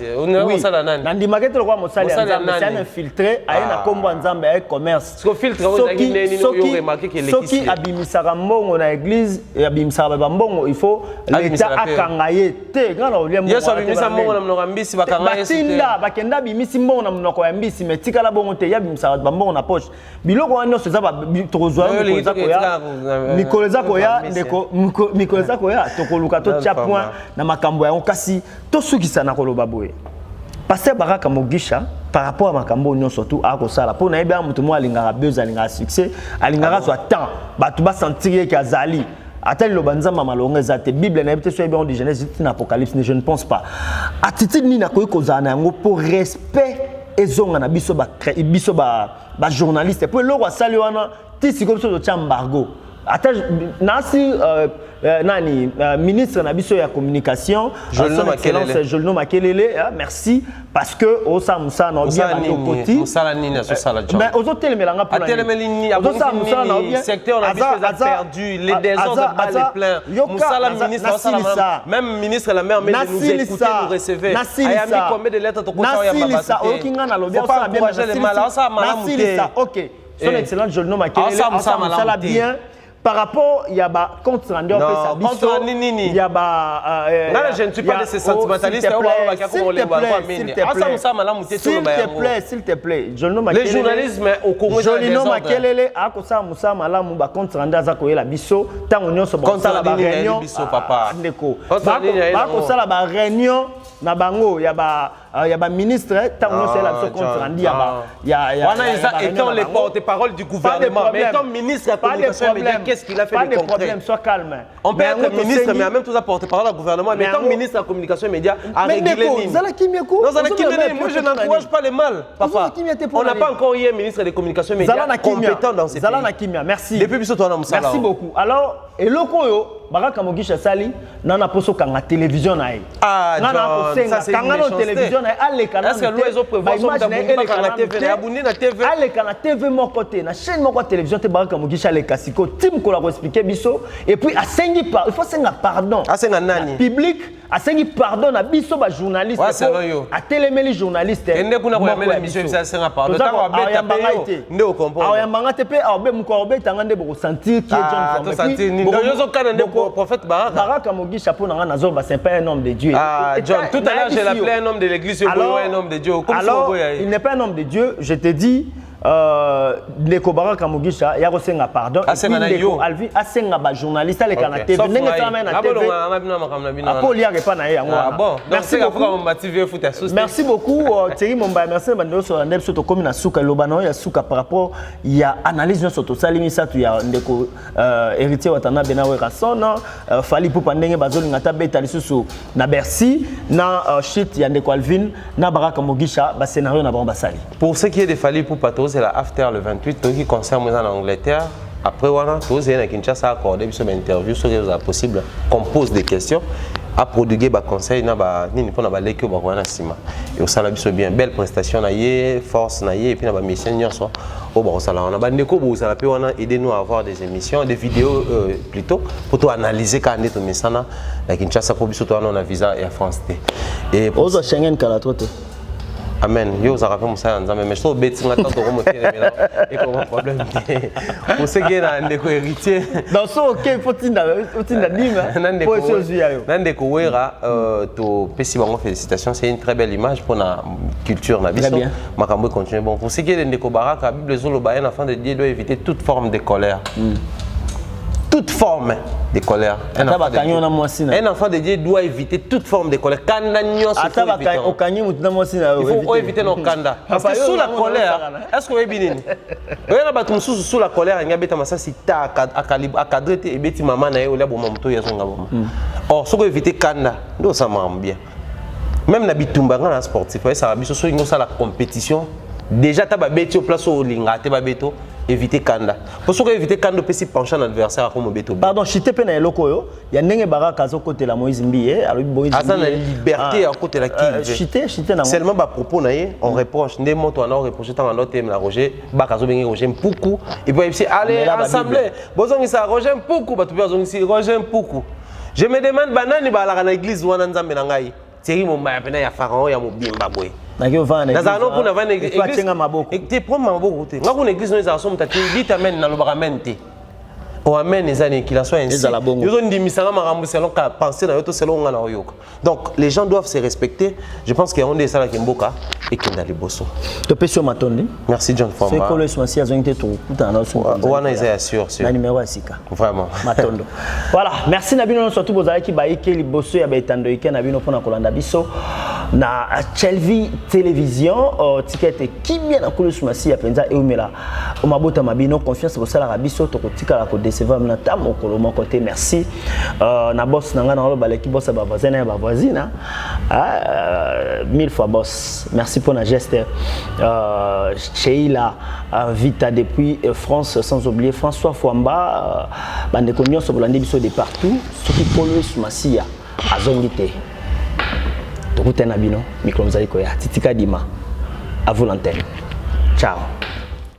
Na ndima ke to kwa mosali Nzambe, c'est un infiltré aye na kombo Nzambe aye commerce. Ce filtre on a gagné yo remarqué que l'église. Soki abimisaka mbongo na église, abimisaka ba mbongo, il faut l'état akangaye te. Ngana olia mbongo. Yesu abimisa mbongo na mnoka mbisi bakanga Yesu. Batinda bakenda bimisi mbongo na mnoko ya mbisi metika la bongo te yabimisa ba mbongo na poche. Biloko wana so za ba tokozwa mikoleza koya ndeko mikoleza koya tokoluka to tia point na makambo ya kasi to sukisa na koloba boye. Pasteur Baraka Mogisha par rapport à makambo nyo surtout a ko sala pour na yeba mutu mo alingaka buzz alingaka succès alingaka so temps batu ba sentir que azali ata lo banzamba malonga zate Bible na yebite so yeba de Genèse et Apocalypse je ne pense pas attitude ni na koyi kozana yango pour respect ezonga na biso ba journaliste pour lo kwa sali wana tisi comme so de embargo ata nasi nani ministre na biso ya communication Jolino Makelele merci parce que au Samusa na bien batokoti musala nini so sala job mais aux autres melanga pour la secteur na biso a perdu les désordres bas les pleins musala ministre même ministre la mère mais nous écouter nous recevoir ayami combien de lettres to ko sa ya baba okinga na lobia ça bien le mal ça malamuté OK son excellence Jolino Makelele ça bien. Par rapport, il y a un compte rendu en fait, il y a je ne suis pas de ces sentimentalistes. S'il te plaît, les journalistes au Congo, Jolino Makelele a kosa musa malamu ba compte rendu za koyela biso tango nyonso ba sala ba réunion papa ndeko ba kosa ba réunion na bango ya ba ministre tango nyonso la biso compte rendu ya wana étant les porte-parole du gouvernement mais étant ministre de la communication média qu'est-ce qu'il a fait de concret? Sois calme. On peut être ministre mais en même temps porte-parole du gouvernement mais étant ministre de la communication média à réguler moi je n'encourage pas le mal papa on n'a pas encore eu un ministre de la communication média compétent dans ces pays. Merci. Depuis biso to na musala. Merci beaucoup. Alors eloko yo Baraka Mogisha sali nana poso kanga télévision na ye. Ah ça c'est kanga no télévision na ale kana. Est-ce que l'oiseau prévoit son d'abonner kanga TV abonner na TV ale kana TV mon côté na chaîne mon côté télévision te Baraka Mogisha le kasiko tim ko la ko expliquer biso et puis a sengi il faut senga pardon. A senga nani? Public a sengi pardon na biso ba journaliste a télémeli journaliste. Ende kuna ko yamela émission ça senga pardon. Ta ko beta pe nde o comprendre. Ah ya manga te pe a be mu ko be tanga nde bo sentir qui est John Forme. Yozo kana nde prophète Baraka. Baraka Mogisha pour na nazo ba c'est pas un homme de Dieu. Ah John tout à l'heure je l'appelais un homme de l'église un homme de Dieu. Alors il n'est pas un homme de Dieu, je te dis Ndeko Baraka Mogisha ya kosenga pardon Ndeko Alvi asenga ba journaliste ale kana TV ndenge tama na TV Apoli ya repa na yango merci beaucoup Thierry Momba merci bando so ndep so to komi na suka lobana ya suka par rapport ya analyse so to salimi satu ya Ndeko héritier watana benawe rasona fali pupa ndenge bazolinga ta beta lisusu na Bercy na shit ya Ndeko Alvin na Baraka Mogisha ba scénario na ba basali pour ce qui est de fali pupa c'est la after le 28 qui concerne en Angleterre après voilà tous les Kinshasa accordé sur une interview sur les possible qu'on pose des questions à produire ba conseil na ba nini pona ba leki ba wana sima et au sala biso bien belle prestation na yé force na yé et puis na ba mission nyonso au ba sala on a ba ndeko bo sala pe wana aider nous à avoir des émissions des vidéos plutôt pour tout analyser quand on est misana na Kinshasa pour biso to on a visa et à France et pour Schengen kala tote. Amen. Yo ça rappelle Moussa Nzambe mais je trouve bête ngata to remonter mais et comment problème pour ce qui est na ndeko héritier dans ce OK faut-il dima pour choisir yo ndeko wera to pesi bango félicitations c'est une très belle image pour la culture na biso makambo continue bon pour ce qui est de Ndeko Baraka Bible zolo ba un enfant de Dieu doit éviter toute forme de colère toute forme de colère. Un enfant de Dieu doit éviter toute forme de colère. Il faut éviter nos kanda. Parce que sous la colère, est-ce que vous avez bien dit sous la colère, il y a des gens qui ont cadré et des mamans qui ont or, si vous évitez kanda, nous ça marche bien. Même dans les sportifs, ça va bien la compétition. déjà ta babeti au place au linga te babeto éviter kanda pour que éviter kanda peut si pencher l'adversaire comme beto pardon chité pe na eloko yo ya ndenge baraka zo côté la Moïse Mbiye alors Moïse Mbiye la liberté à côté la qui chité na seulement ba propos na ye on reproche ndé moto on a reproché tant l'autre thème la Roger bakazo bengi Roger Mpuku et puis allez ensemble bozongi ça Roger Mpuku ba to bozongi si Roger Mpuku je me demande banani ba la église wana nzambe na ngai Thierry Momaya pena ya pharaon ya mobimba boy nazano kuna vana église maboko te prendre maboko te ngakuna église no ezala somo tati vitamin na lobaka mente o amen ezani qu'il en soit ainsi yozo ndimisanga makambo selon ka penser na yoto selon ngana oyoka donc les gens doivent se respecter je pense qu'il y a onde sala kimboka et kenda liboso to pesio matondi merci John Famba c'est que le soin si azongite to kuta na so wana ezaya sûr na numéro ya sika vraiment matondo voilà merci na bino surtout bozalaki baike liboso ya betando ike na bino pona kolanda biso na Chelvi télévision ticket kimia na kulu sumasi ya penza eumela o mabota mabino confiance bosala ka biso to kotika la ko décevoir na tamo ko mon côté merci na boss na nga na lo baleki boss ba voisin na ba voisine 1000 fois boss merci pour la geste Sheila Vita depuis France sans oublier François Fouamba bande konyo so bolandi biso de partout ce qui kolo sumasi ya azongite Tokutana bino micro mzali ko ya titika dima à vous l'antenne ciao.